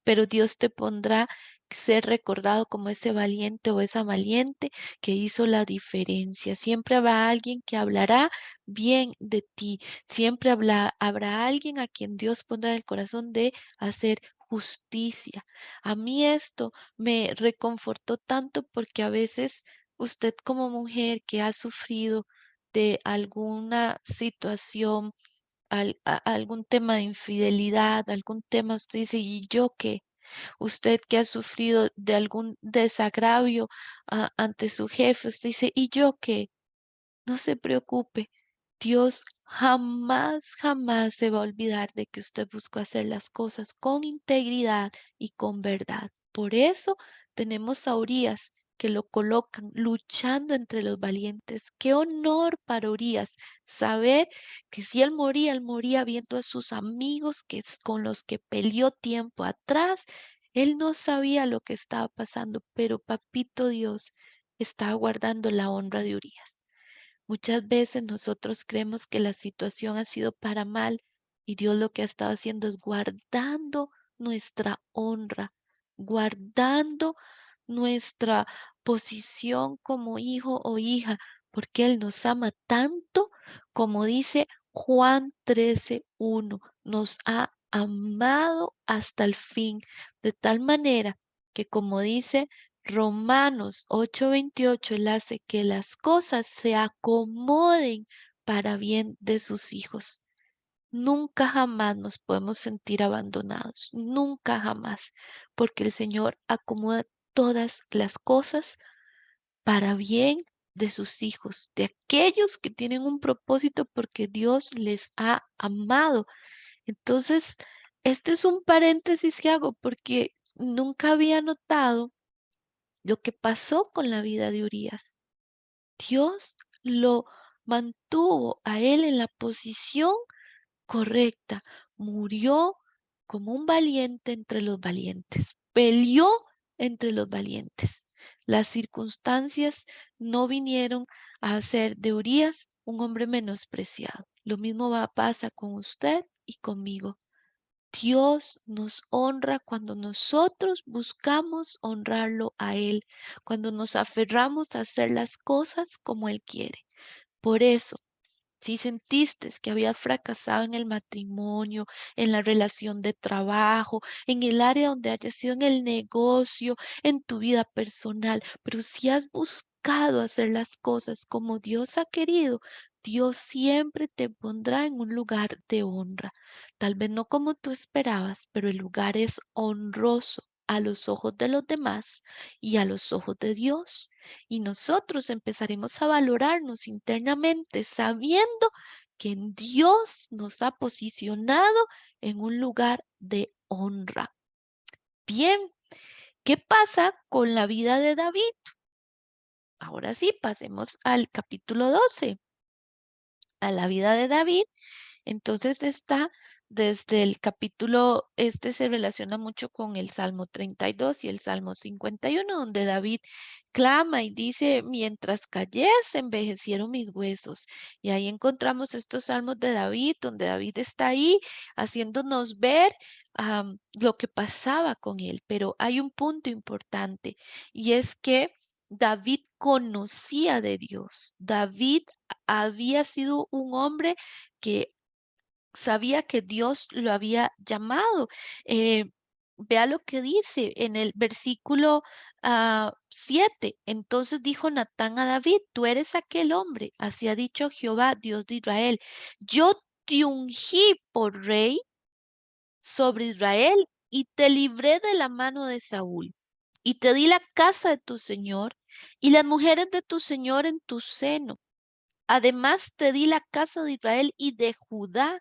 pero Dios te pondrá ser recordado como ese valiente o esa valiente que hizo la diferencia. Siempre habrá alguien que hablará bien de ti. Siempre habrá alguien a quien Dios pondrá en el corazón de hacer justicia. A mí esto me reconfortó tanto porque a veces usted como mujer que ha sufrido de alguna situación, algún tema de infidelidad, algún tema, usted dice, ¿y yo qué? Usted que ha sufrido de algún desagravio ante su jefe, usted dice, ¿y yo qué? No se preocupe, Dios jamás, jamás se va a olvidar de que usted buscó hacer las cosas con integridad y con verdad. Por eso tenemos a Urias que lo colocan luchando entre los valientes. Qué honor para Urias saber que si él moría viendo a sus amigos con los que peleó tiempo atrás. Él no sabía lo que estaba pasando, pero Papito Dios estaba guardando la honra de Urias. Muchas veces nosotros creemos que la situación ha sido para mal y Dios lo que ha estado haciendo es guardando nuestra honra, guardando nuestra posición como hijo o hija, porque Él nos ama tanto como dice Juan 13:1, nos ha amado hasta el fin, de tal manera que como dice Romanos 8:28, Él hace que las cosas se acomoden para bien de sus hijos. Nunca jamás nos podemos sentir abandonados, nunca jamás, porque el Señor acomoda todas las cosas para bien de sus hijos, de aquellos que tienen un propósito porque Dios les ha amado. Entonces, este es un paréntesis que hago porque nunca había notado lo que pasó con la vida de Urías. Dios lo mantuvo a él en la posición correcta. Murió como un valiente entre los valientes. Peleó entre los valientes. Las circunstancias no vinieron a hacer de Urías un hombre menospreciado. Lo mismo pasa con usted y conmigo. Dios nos honra cuando nosotros buscamos honrarlo a Él, cuando nos aferramos a hacer las cosas como Él quiere. Por eso, si sentiste que habías fracasado en el matrimonio, en la relación de trabajo, en el área donde hayas sido en el negocio, en tu vida personal, pero si has buscado hacer las cosas como Dios ha querido, Dios siempre te pondrá en un lugar de honra. Tal vez no como tú esperabas, pero el lugar es honroso a los ojos de los demás y a los ojos de Dios. Y nosotros empezaremos a valorarnos internamente sabiendo que Dios nos ha posicionado en un lugar de honra. Bien, ¿qué pasa con la vida de David? Ahora sí, pasemos al capítulo 12, a la vida de David. Entonces está desde el capítulo, este se relaciona mucho con el Salmo 32 y el Salmo 51, donde David clama y dice, mientras callé, se envejecieron mis huesos. Y ahí encontramos estos salmos de David, donde David está ahí haciéndonos ver lo que pasaba con él. Pero hay un punto importante y es que David conocía de Dios. David había sido un hombre que sabía que Dios lo había llamado. Vea lo que dice en el versículo 7. Entonces dijo Natán a David, tú eres aquel hombre, así ha dicho Jehová, Dios de Israel. Yo te ungí por rey sobre Israel y te libré de la mano de Saúl. Y te di la casa de tu señor y las mujeres de tu señor en tu seno. Además te di la casa de Israel y de Judá.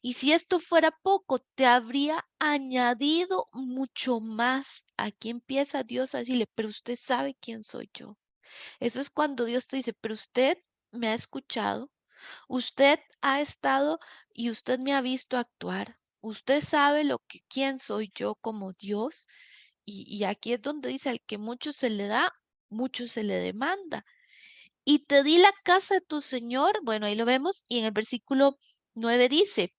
Y si esto fuera poco, te habría añadido mucho más. Aquí empieza Dios a decirle, pero usted sabe quién soy yo. Eso es cuando Dios te dice, pero usted me ha escuchado, usted ha estado y usted me ha visto actuar. Usted sabe quién soy yo como Dios. Y aquí es donde dice, al que mucho se le da, mucho se le demanda. Y te di la casa de tu Señor. Bueno, ahí lo vemos. Y en el versículo 9 dice,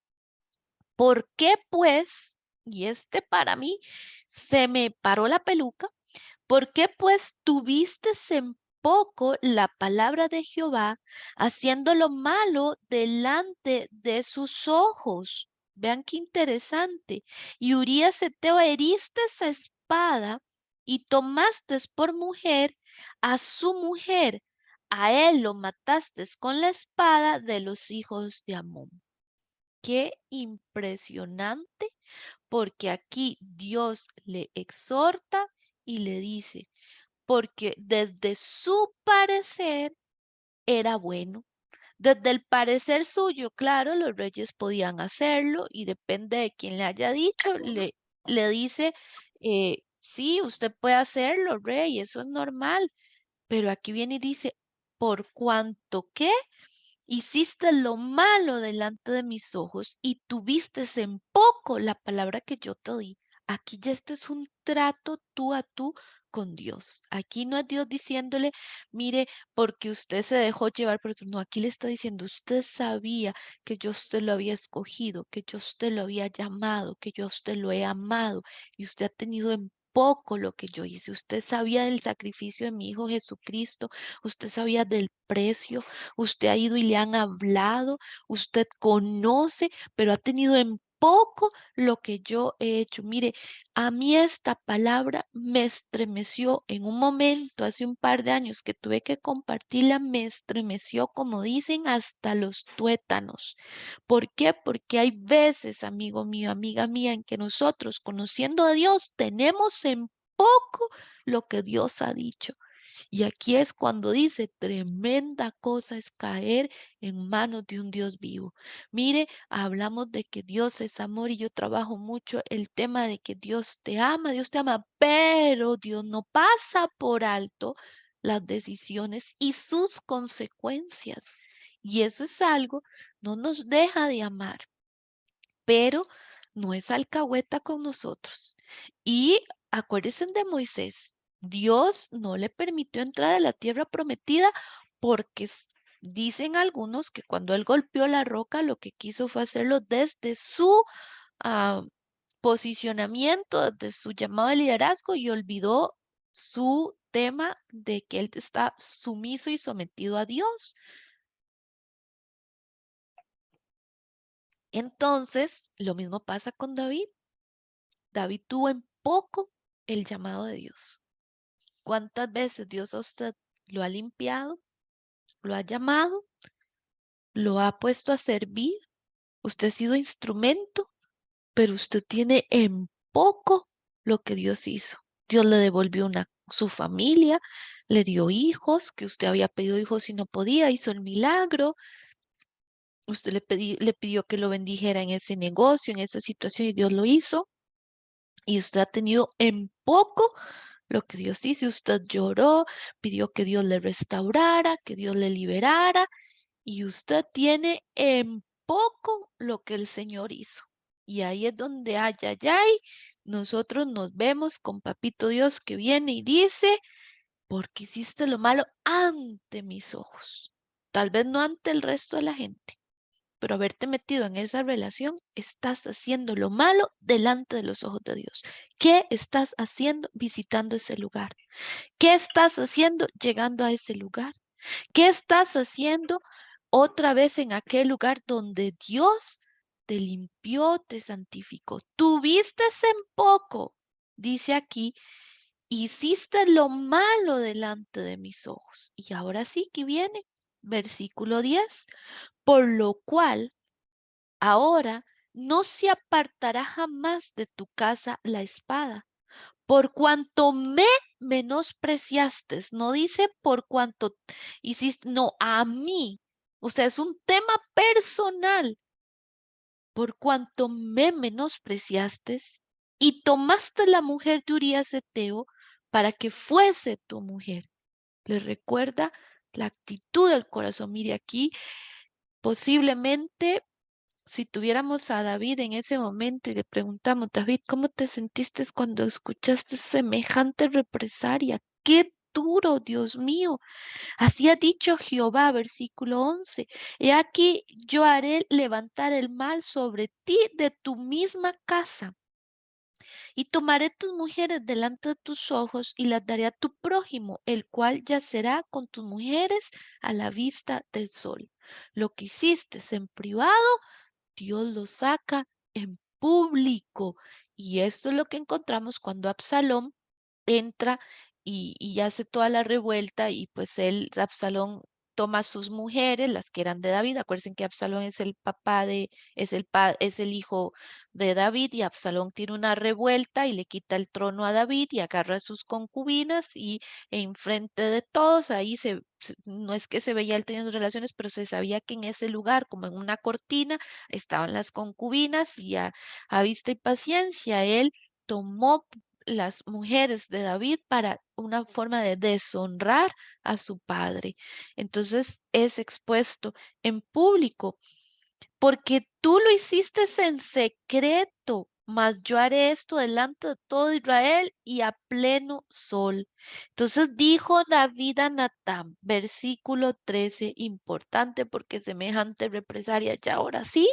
¿por qué pues? Y este para mí se me paró la peluca. ¿Por qué pues tuviste en poco la palabra de Jehová, haciendo lo malo delante de sus ojos? Vean qué interesante. Y Urías Eteo heriste esa espada y tomaste por mujer a su mujer. A él lo mataste con la espada de los hijos de Amón. Qué impresionante, porque aquí Dios le exhorta y le dice, porque desde su parecer era bueno. Desde el parecer suyo, claro, los reyes podían hacerlo y depende de quién le haya dicho, le dice, sí, usted puede hacerlo, rey, eso es normal, pero aquí viene y dice, por cuanto que hiciste lo malo delante de mis ojos y tuviste en poco la palabra que yo te di. Aquí ya este es un trato tú a tú con Dios. Aquí no es Dios diciéndole, mire, porque usted se dejó llevar por eso. No, aquí le está diciendo, usted sabía que yo a usted lo había escogido, que yo a usted lo había llamado, que yo a usted lo he amado y usted ha tenido en poco lo que yo hice. Usted sabía del sacrificio de mi Hijo Jesucristo, usted sabía del precio, usted ha ido y le han hablado, usted conoce, pero ha tenido en poco lo que yo he hecho. Mire, a mí esta palabra me estremeció en un momento, hace un par de años que tuve que compartirla, me estremeció, como dicen, hasta los tuétanos. ¿Por qué? Porque hay veces, amigo mío, amiga mía, en que nosotros, conociendo a Dios, tenemos en poco lo que Dios ha dicho. Y aquí es cuando dice, tremenda cosa es caer en manos de un Dios vivo. Mire, hablamos de que Dios es amor y yo trabajo mucho el tema de que Dios te ama, pero Dios no pasa por alto las decisiones y sus consecuencias. Y eso es algo, no nos deja de amar, pero no es alcahueta con nosotros. Y acuérdense de Moisés, Dios no le permitió entrar a la tierra prometida porque dicen algunos que cuando él golpeó la roca, lo que quiso fue hacerlo desde su ah, posicionamiento, desde su llamado de liderazgo y olvidó su tema de que él está sumiso y sometido a Dios. Entonces, lo mismo pasa con David. David tuvo en poco el llamado de Dios. ¿Cuántas veces Dios a usted lo ha limpiado, lo ha llamado lo ha puesto a servir, usted ha sido instrumento, pero usted tiene en poco lo que Dios hizo. Dios le devolvió su familia, le dio hijos, que usted había pedido hijos y no podía, hizo el milagro. Usted le pidió que lo bendijera en ese negocio, en esa situación, y Dios lo hizo. Y usted ha tenido en poco lo que Dios hizo. Usted lloró, pidió que Dios le restaurara, que Dios le liberara, y usted tiene en poco lo que el Señor hizo. Y ahí es donde, ay, ay, ay, nosotros nos vemos con Papito Dios que viene y dice, porque hiciste lo malo ante mis ojos. Tal vez no ante el resto de la gente, pero haberte metido en esa relación, estás haciendo lo malo delante de los ojos de Dios. ¿Qué estás haciendo visitando ese lugar? ¿Qué estás haciendo llegando a ese lugar? ¿Qué estás haciendo otra vez en aquel lugar donde Dios te limpió, te santificó? Tuviste en poco, dice aquí, hiciste lo malo delante de mis ojos. Y ahora sí que viene, versículo 10, por lo cual ahora no se apartará jamás de tu casa la espada, por cuanto me menospreciaste, no dice por cuanto hiciste, no, a mí. O sea, es un tema personal. Por cuanto me menospreciaste y tomaste la mujer de Urías Eteo para que fuese tu mujer. Le recuerda la actitud del corazón. Mire aquí, posiblemente si tuviéramos a David en ese momento y le preguntamos, David, ¿cómo te sentiste cuando escuchaste semejante represalia? ¡Qué duro, Dios mío! Así ha dicho Jehová, versículo 11. He aquí, yo haré levantar el mal sobre ti de tu misma casa. Y tomaré tus mujeres delante de tus ojos y las daré a tu prójimo, el cual yacerá con tus mujeres a la vista del sol. Lo que hiciste en privado, Dios lo saca en público. Y esto es lo que encontramos cuando Absalón entra y hace toda la revuelta y pues Absalón toma a sus mujeres, las que eran de David. Acuérdense que Absalón es el papá es el hijo de David y Absalón tiene una revuelta y le quita el trono a David y agarra a sus concubinas y enfrente de todos, ahí no es que se veía él teniendo relaciones, pero se sabía que en ese lugar, como en una cortina, estaban las concubinas y a vista y paciencia, él tomó las mujeres de David para una forma de deshonrar a su padre. Entonces es expuesto en público, porque tú lo hiciste en secreto, mas yo haré esto delante de todo Israel y a pleno sol. Entonces dijo David a Natán, versículo 13, importante porque semejante represalia ya ahora sí.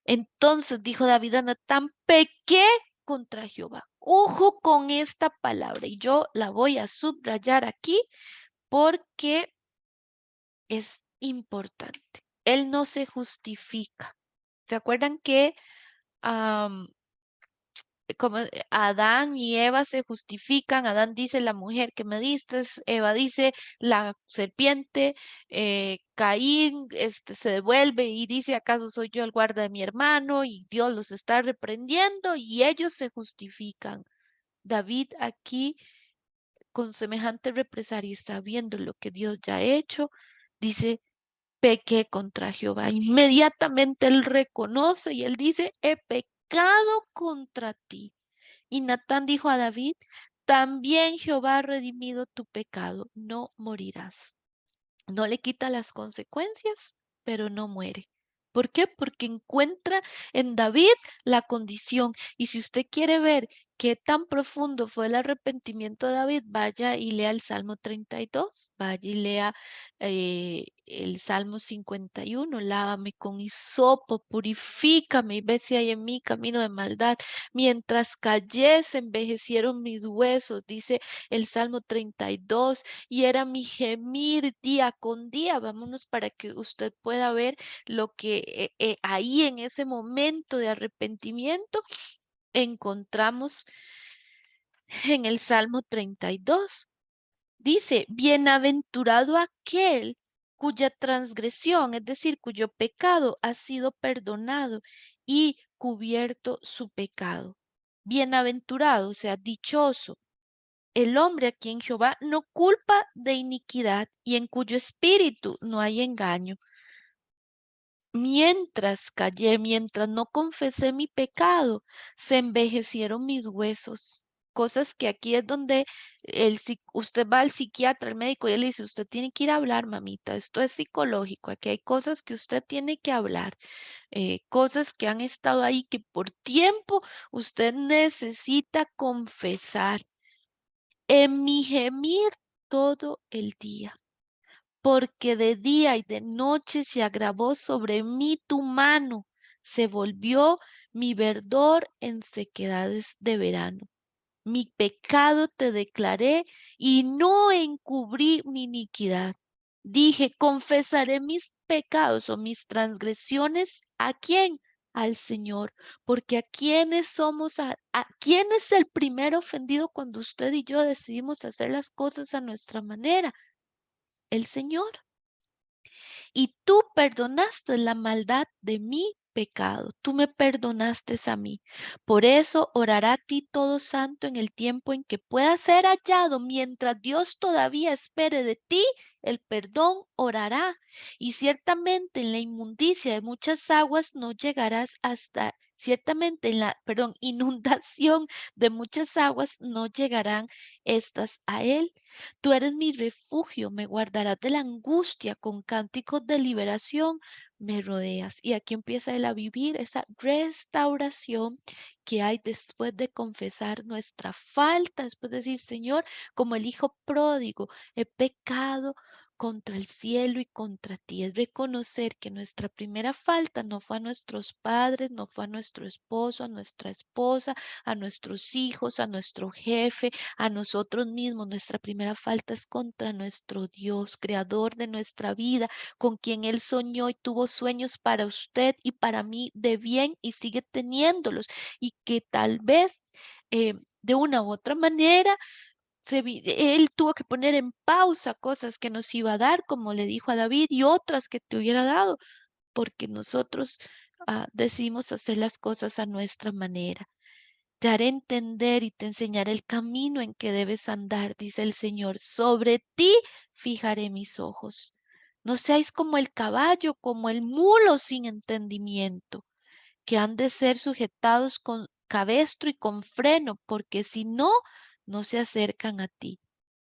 Entonces dijo David a Natán, pequé contra Jehová. Ojo con esta palabra y yo la voy a subrayar aquí porque es importante. Él no se justifica. ¿Se acuerdan que como Adán y Eva se justifican? Adán dice la mujer que me diste, Eva dice la serpiente, Caín se devuelve y dice, ¿acaso soy yo el guarda de mi hermano? Y Dios los está reprendiendo y ellos se justifican. David aquí con semejante represalia y sabiendo lo que Dios ya ha hecho, dice, pequé contra Jehová. Inmediatamente él reconoce y él dice, he pecado contra ti. Y Natán dijo a David, también Jehová ha redimido tu pecado, no morirás. No le quita las consecuencias, pero no muere. ¿Por qué? Porque encuentra en David la condición. Y si usted quiere ver qué tan profundo fue el arrepentimiento de David, vaya y lea el Salmo 32, vaya y lea el Salmo 51, lávame con hisopo, purifícame y ve si hay en mí camino de maldad. Mientras callé, se envejecieron mis huesos, dice el Salmo 32, y era mi gemir día con día. Vámonos para que usted pueda ver lo que ahí en ese momento de arrepentimiento encontramos en el Salmo 32. Dice, bienaventurado aquel cuya transgresión, es decir, cuyo pecado ha sido perdonado y cubierto su pecado. Bienaventurado, o sea, dichoso, el hombre a quien Jehová no culpa de iniquidad y en cuyo espíritu no hay engaño. Mientras callé, mientras no confesé mi pecado, se envejecieron mis huesos. Cosas que aquí es donde usted va al psiquiatra, al médico, y él le dice, usted tiene que ir a hablar, mamita, esto es psicológico, aquí hay cosas que usted tiene que hablar, cosas que han estado ahí que por tiempo usted necesita confesar. En mi gemir todo el día porque de día y de noche se agravó sobre mí tu mano, se volvió mi verdor en sequedades de verano. Mi pecado te declaré y no encubrí mi iniquidad. Dije, confesaré mis pecados o mis transgresiones. ¿A quién? Al Señor, porque a quién es el primer ofendido cuando usted y yo decidimos hacer las cosas a nuestra manera? El Señor. Y tú perdonaste la maldad de mi pecado. Tú me perdonaste a mí. Por eso orará a ti todo santo en el tiempo en que pueda ser hallado. Mientras Dios todavía espere de ti, el perdón orará. Y ciertamente en la inmundicia de muchas aguas no llegarás hasta, ciertamente en la, perdón, inundación de muchas aguas no llegarán estas a él. Tú eres mi refugio, me guardarás de la angustia, con cánticos de liberación me rodeas. Y aquí empieza él a vivir esa restauración que hay después de confesar nuestra falta, después de decir, Señor, como el hijo pródigo, he pecado contra el cielo y contra ti. Es reconocer que nuestra primera falta no fue a nuestros padres, no fue a nuestro esposo, a nuestra esposa, a nuestros hijos, a nuestro jefe, a nosotros mismos. Nuestra primera falta es contra nuestro Dios, creador de nuestra vida, con quien Él soñó y tuvo sueños para usted y para mí de bien y sigue teniéndolos y que tal vez de una u otra manera él tuvo que poner en pausa cosas que nos iba a dar, como le dijo a David, y otras que te hubiera dado, porque nosotros decidimos hacer las cosas a nuestra manera. Te haré entender y te enseñaré el camino en que debes andar, dice el Señor. Sobre ti fijaré mis ojos. No seáis como el caballo, como el mulo sin entendimiento, que han de ser sujetados con cabestro y con freno, porque si no, no se acercan a ti.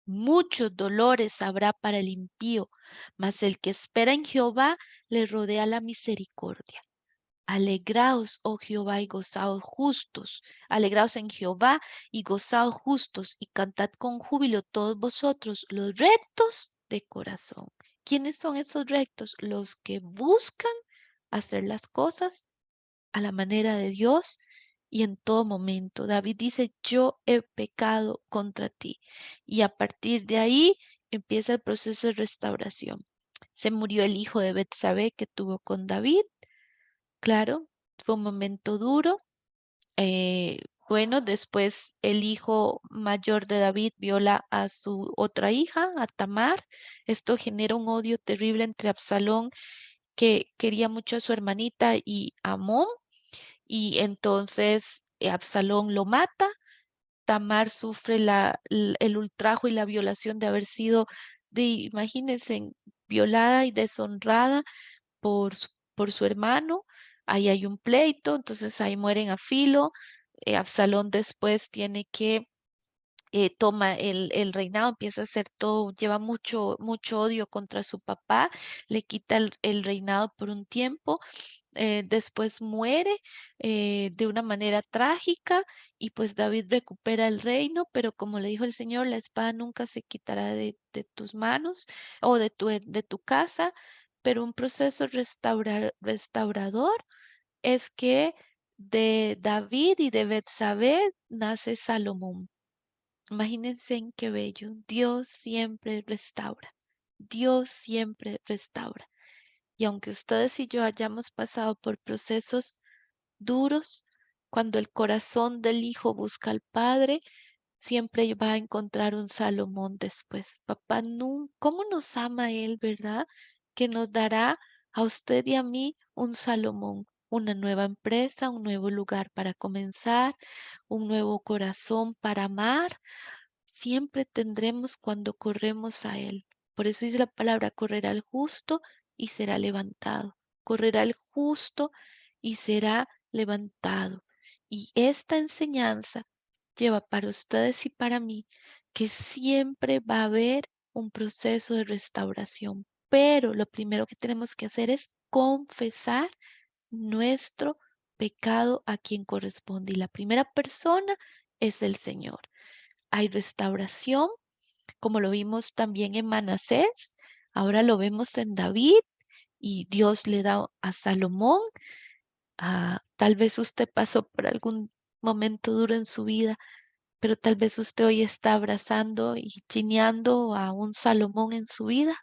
Muchos dolores habrá para el impío, mas el que espera en Jehová le rodea la misericordia. Alegraos, oh Jehová, y gozaos justos. Alegraos en Jehová y gozaos justos, y cantad con júbilo todos vosotros, los rectos de corazón. ¿Quiénes son esos rectos? Los que buscan hacer las cosas a la manera de Dios y en todo momento. David dice, yo he pecado contra ti. Y a partir de ahí empieza el proceso de restauración. Se murió el hijo de Betsabé que tuvo con David. Claro, fue un momento duro. Bueno, después el hijo mayor de David viola a su otra hija, a Tamar. Esto genera un odio terrible entre Absalón, que quería mucho a su hermanita, y Amón. Y entonces Absalón lo mata. Tamar sufre el ultrajo y la violación de haber sido, imagínense, violada y deshonrada por su hermano. Ahí hay un pleito, entonces ahí mueren a filo. Absalón después tiene que toma el reinado, empieza a hacer todo, lleva mucho, mucho odio contra su papá, le quita el reinado por un tiempo. Después muere de una manera trágica y pues David recupera el reino, pero como le dijo el Señor, la espada nunca se quitará de tus manos o de tu casa, pero un proceso restaurador es que de David y de Betsabé nace Salomón. Imagínense en qué bello. Dios siempre restaura. Dios siempre restaura. Y aunque ustedes y yo hayamos pasado por procesos duros, cuando el corazón del hijo busca al Padre, siempre va a encontrar un Salomón después. Papá, ¿cómo nos ama Él, verdad? Que nos dará a usted y a mí un Salomón, una nueva empresa, un nuevo lugar para comenzar, un nuevo corazón para amar. Siempre tendremos cuando corremos a Él. Por eso dice la palabra, correrá el justo y será levantado. Correrá el justo y será levantado. Y esta enseñanza lleva para ustedes y para mí que siempre va a haber un proceso de restauración. Pero lo primero que tenemos que hacer es confesar nuestro pecado a quien corresponde. Y la primera persona es el Señor. Hay restauración, como lo vimos también en Manasés, ahora lo vemos en David y Dios le da a Salomón. Tal vez usted pasó por algún momento duro en su vida, pero tal vez usted hoy está abrazando y chineando a un Salomón en su vida.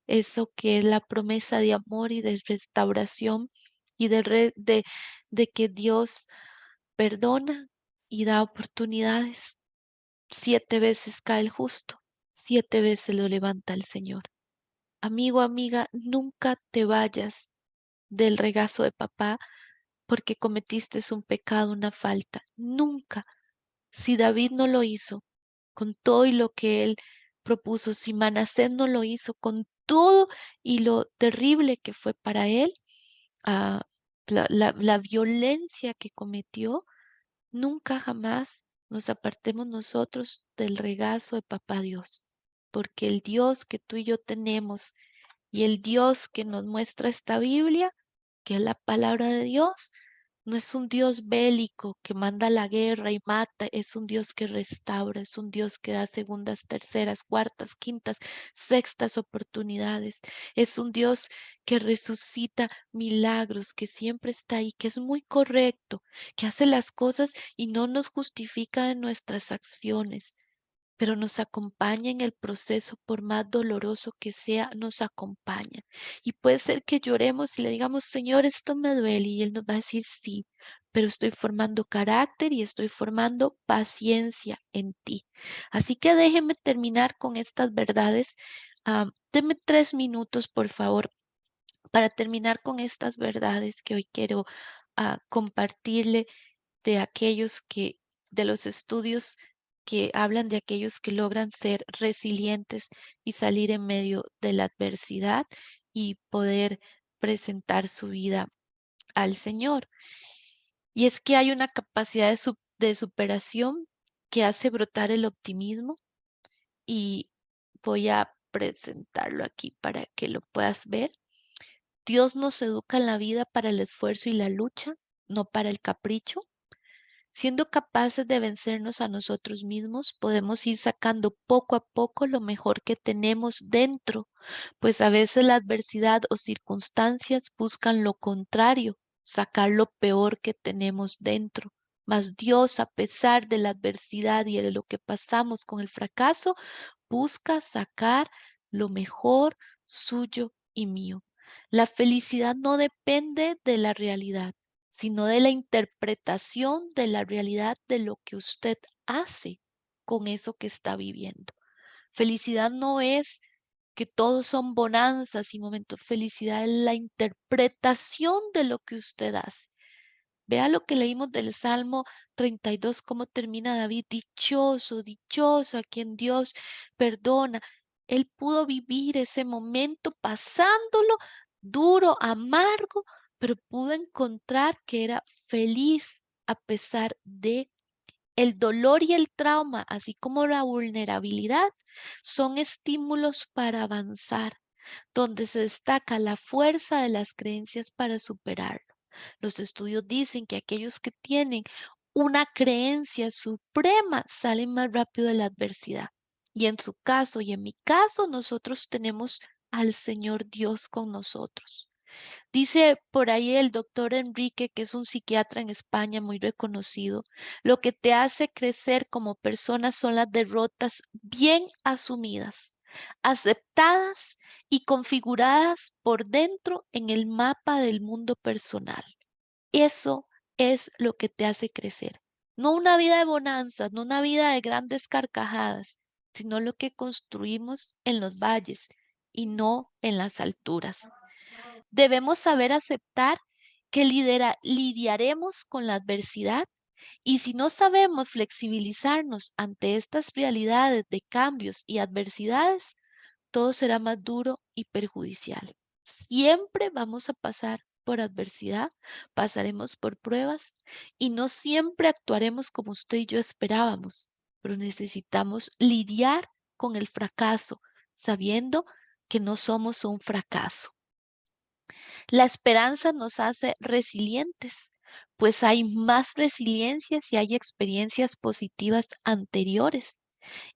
Eso que es la promesa de amor y de restauración y de que Dios perdona y da oportunidades. 7 veces cae el justo, 7 veces lo levanta el Señor. Amigo, amiga, nunca te vayas del regazo de papá porque cometiste un pecado, una falta. Nunca. Si David no lo hizo con todo y lo que él propuso, si Manasés no lo hizo con todo y lo terrible que fue para él, ah, la violencia que cometió, nunca jamás nos apartemos nosotros del regazo de Papá Dios, porque el Dios que tú y yo tenemos y el Dios que nos muestra esta Biblia, que es la palabra de Dios, no es un Dios bélico que manda la guerra y mata, es un Dios que restaura, es un Dios que da segundas, terceras, cuartas, quintas, sextas oportunidades. Es un Dios que resucita milagros, que siempre está ahí, que es muy correcto, que hace las cosas y no nos justifica en nuestras acciones, pero nos acompaña en el proceso, por más doloroso que sea, nos acompaña. Y puede ser que lloremos y le digamos, Señor, esto me duele, y Él nos va a decir, sí, pero estoy formando carácter y estoy formando paciencia en ti. Así que déjeme terminar con estas verdades. Deme 3 minutos, por favor, para terminar con estas verdades que hoy quiero compartirle de de los estudios que hablan de aquellos que logran ser resilientes y salir en medio de la adversidad y poder presentar su vida al Señor. Y es que hay una capacidad de superación que hace brotar el optimismo y voy a presentarlo aquí para que lo puedas ver. Dios nos educa en la vida para el esfuerzo y la lucha, no para el capricho. Siendo capaces de vencernos a nosotros mismos, podemos ir sacando poco a poco lo mejor que tenemos dentro, pues a veces la adversidad o circunstancias buscan lo contrario, sacar lo peor que tenemos dentro. Mas Dios, a pesar de la adversidad y de lo que pasamos con el fracaso, busca sacar lo mejor suyo y mío. La felicidad no depende de la realidad, sino de la interpretación de la realidad de lo que usted hace con eso que está viviendo. Felicidad no es que todos son bonanzas y momentos. Felicidad es la interpretación de lo que usted hace. Vea lo que leímos del Salmo 32, cómo termina David, dichoso, dichoso a quien Dios perdona. Él pudo vivir ese momento pasándolo duro, amargo, pero pudo encontrar que era feliz a pesar de el dolor y el trauma, así como la vulnerabilidad, son estímulos para avanzar, donde se destaca la fuerza de las creencias para superarlo. Los estudios dicen que aquellos que tienen una creencia suprema salen más rápido de la adversidad. Y en su caso y en mi caso, nosotros tenemos al Señor Dios con nosotros. Dice por ahí el doctor Enrique, que es un psiquiatra en España muy reconocido, lo que te hace crecer como persona son las derrotas bien asumidas, aceptadas y configuradas por dentro en el mapa del mundo personal. Eso es lo que te hace crecer. No una vida de bonanzas, no una vida de grandes carcajadas, sino lo que construimos en los valles y no en las alturas. Debemos saber aceptar que lidiaremos con la adversidad y si no sabemos flexibilizarnos ante estas realidades de cambios y adversidades, todo será más duro y perjudicial. Siempre vamos a pasar por adversidad, pasaremos por pruebas y no siempre actuaremos como usted y yo esperábamos, pero necesitamos lidiar con el fracaso, sabiendo que no somos un fracaso. La esperanza nos hace resilientes, pues hay más resiliencia si hay experiencias positivas anteriores.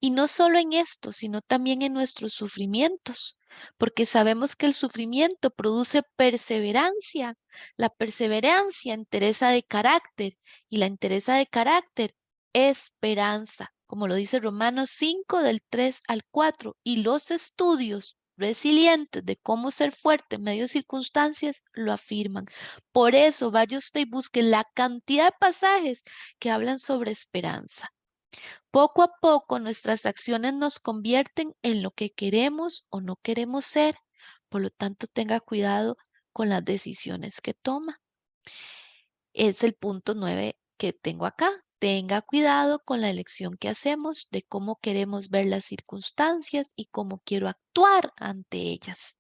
Y no solo en esto, sino también en nuestros sufrimientos, porque sabemos que el sufrimiento produce perseverancia. La perseverancia, entereza de carácter, y la entereza de carácter, esperanza, como lo dice Romanos 5 del 3 al 4. Y los estudios resilientes de cómo ser fuerte en medio de circunstancias lo afirman. Por eso vaya usted y busque la cantidad de pasajes que hablan sobre esperanza. Poco a poco nuestras acciones nos convierten en lo que queremos o no queremos ser. Por lo tanto, tenga cuidado con las decisiones que toma. Es el punto 9 que tengo acá. Tenga cuidado con la elección que hacemos de cómo queremos ver las circunstancias y cómo quiero actuar ante ellas.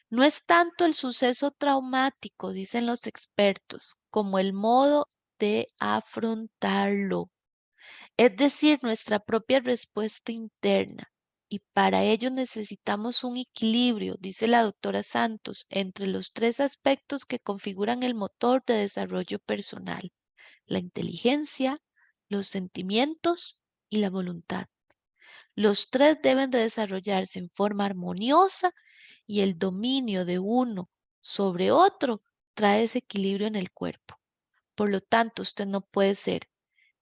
No es tanto el suceso traumático, dicen los expertos, como el modo de afrontarlo, es decir, nuestra propia respuesta interna. Y para ello necesitamos un equilibrio, dice la doctora Santos, entre los tres aspectos que configuran el motor de desarrollo personal: la inteligencia, los sentimientos y la voluntad. Los tres deben de desarrollarse en forma armoniosa y el dominio de uno sobre otro trae ese equilibrio en el cuerpo. Por lo tanto, usted no puede ser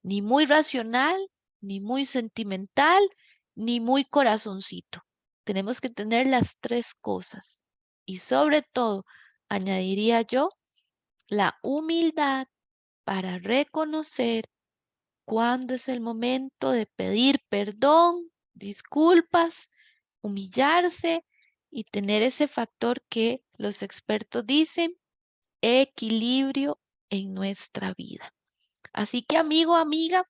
ni muy racional, ni muy sentimental, ni muy corazoncito. Tenemos que tener las tres cosas. Y sobre todo, añadiría yo, la humildad para reconocer cuándo es el momento de pedir perdón, disculpas, humillarse y tener ese factor que los expertos dicen, equilibrio en nuestra vida. Así que amigo, amiga,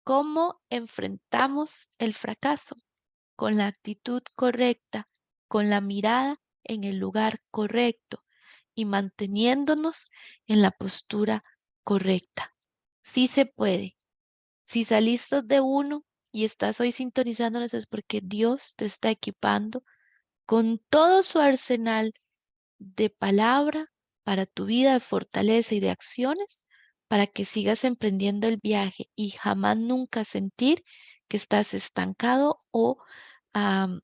¿cómo enfrentamos el fracaso? Con la actitud correcta, con la mirada en el lugar correcto y manteniéndonos en la postura correcta. Sí se puede. Si saliste de uno y estás hoy sintonizándonos es porque Dios te está equipando con todo su arsenal de palabra para tu vida, de fortaleza y de acciones, para que sigas emprendiendo el viaje y jamás nunca sentir que estás estancado o am,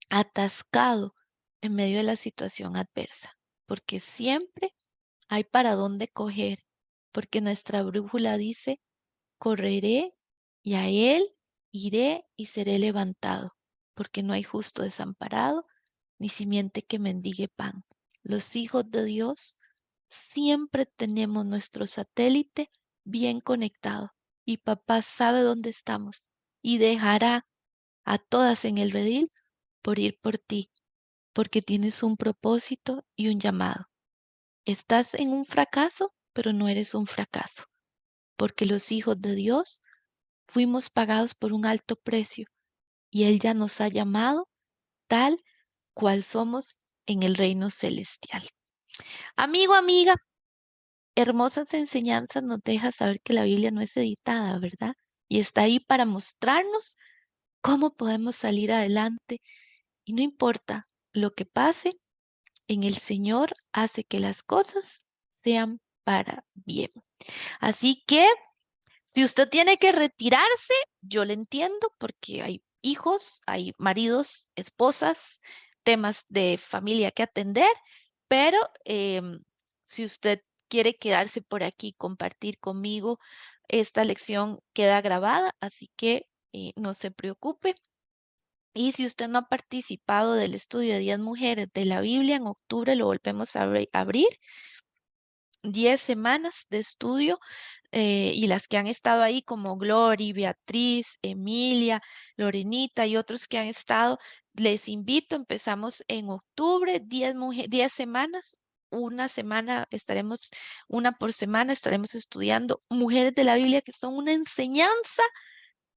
atascado en medio de la situación adversa, porque siempre hay para dónde coger, porque nuestra brújula dice, correré y a él iré y seré levantado, porque no hay justo desamparado, ni simiente que mendigue pan. Los hijos de Dios siempre tenemos nuestro satélite bien conectado y papá sabe dónde estamos y dejará a todas en el redil por ir por ti, porque tienes un propósito y un llamado. Estás en un fracaso, pero no eres un fracaso, porque los hijos de Dios fuimos pagados por un alto precio y Él ya nos ha llamado tal cual somos en el reino celestial. Amigo, amiga, hermosas enseñanzas nos deja saber que la Biblia no es editada, ¿verdad? Y está ahí para mostrarnos cómo podemos salir adelante. Y no importa lo que pase, en el Señor hace que las cosas sean para bien. Así que si usted tiene que retirarse, yo le entiendo porque hay hijos, hay maridos, esposas, temas de familia que atender, pero si usted quiere quedarse por aquí y compartir conmigo, esta lección queda grabada, así que no se preocupe. Y si usted no ha participado del estudio de 10 mujeres de la Biblia, en octubre lo volvemos a abrir. 10 semanas de estudio y las que han estado ahí como Glory, Beatriz, Emilia, Lorenita y otros que han estado, les invito, empezamos en octubre, 10 semanas, una por semana estaremos estudiando Mujeres de la Biblia, que son una enseñanza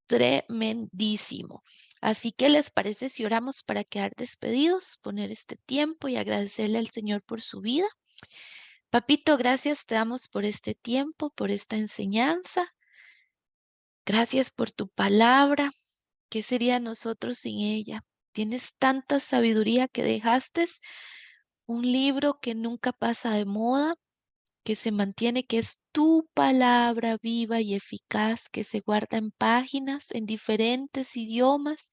tremendísimo. Así que les parece si oramos para quedar despedidos, poner este tiempo y agradecerle al Señor por su vida. Papito, gracias te damos por este tiempo, por esta enseñanza. Gracias por tu palabra. ¿Qué sería de nosotros sin ella? Tienes tanta sabiduría que dejaste, un libro que nunca pasa de moda, que se mantiene, que es tu palabra viva y eficaz, que se guarda en páginas, en diferentes idiomas,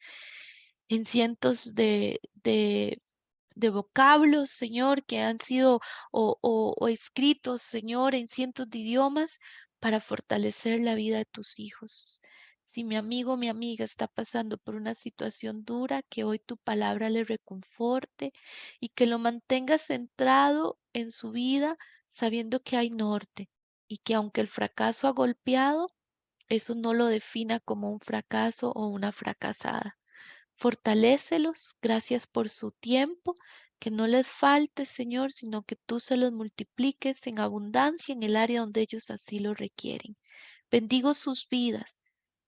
en cientos de vocablos, Señor, que han sido o escritos, Señor, en cientos de idiomas para fortalecer la vida de tus hijos. Si mi amigo o mi amiga está pasando por una situación dura, que hoy tu palabra le reconforte y que lo mantenga centrado en su vida, sabiendo que hay norte y que aunque el fracaso ha golpeado, eso no lo defina como un fracaso o una fracasada. Fortalécelos, gracias por su tiempo, que no les falte, Señor, sino que tú se los multipliques en abundancia en el área donde ellos así lo requieren. Bendigo sus vidas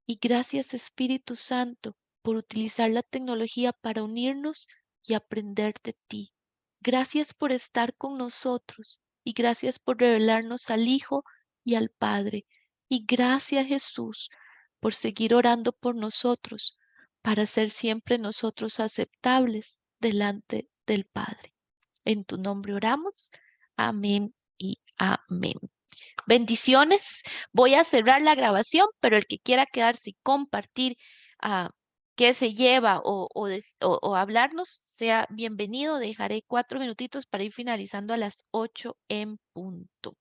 y gracias, Espíritu Santo, por utilizar la tecnología para unirnos y aprender de ti. Gracias por estar con nosotros y gracias por revelarnos al Hijo y al Padre. Y gracias, Jesús, por seguir orando por nosotros para ser siempre nosotros aceptables delante del Padre. En tu nombre oramos. Amén y amén. Bendiciones. Voy a cerrar la grabación, pero el que quiera quedarse y compartir qué se lleva o hablarnos, sea bienvenido. Dejaré 4 minutitos para ir finalizando a las 8 en punto.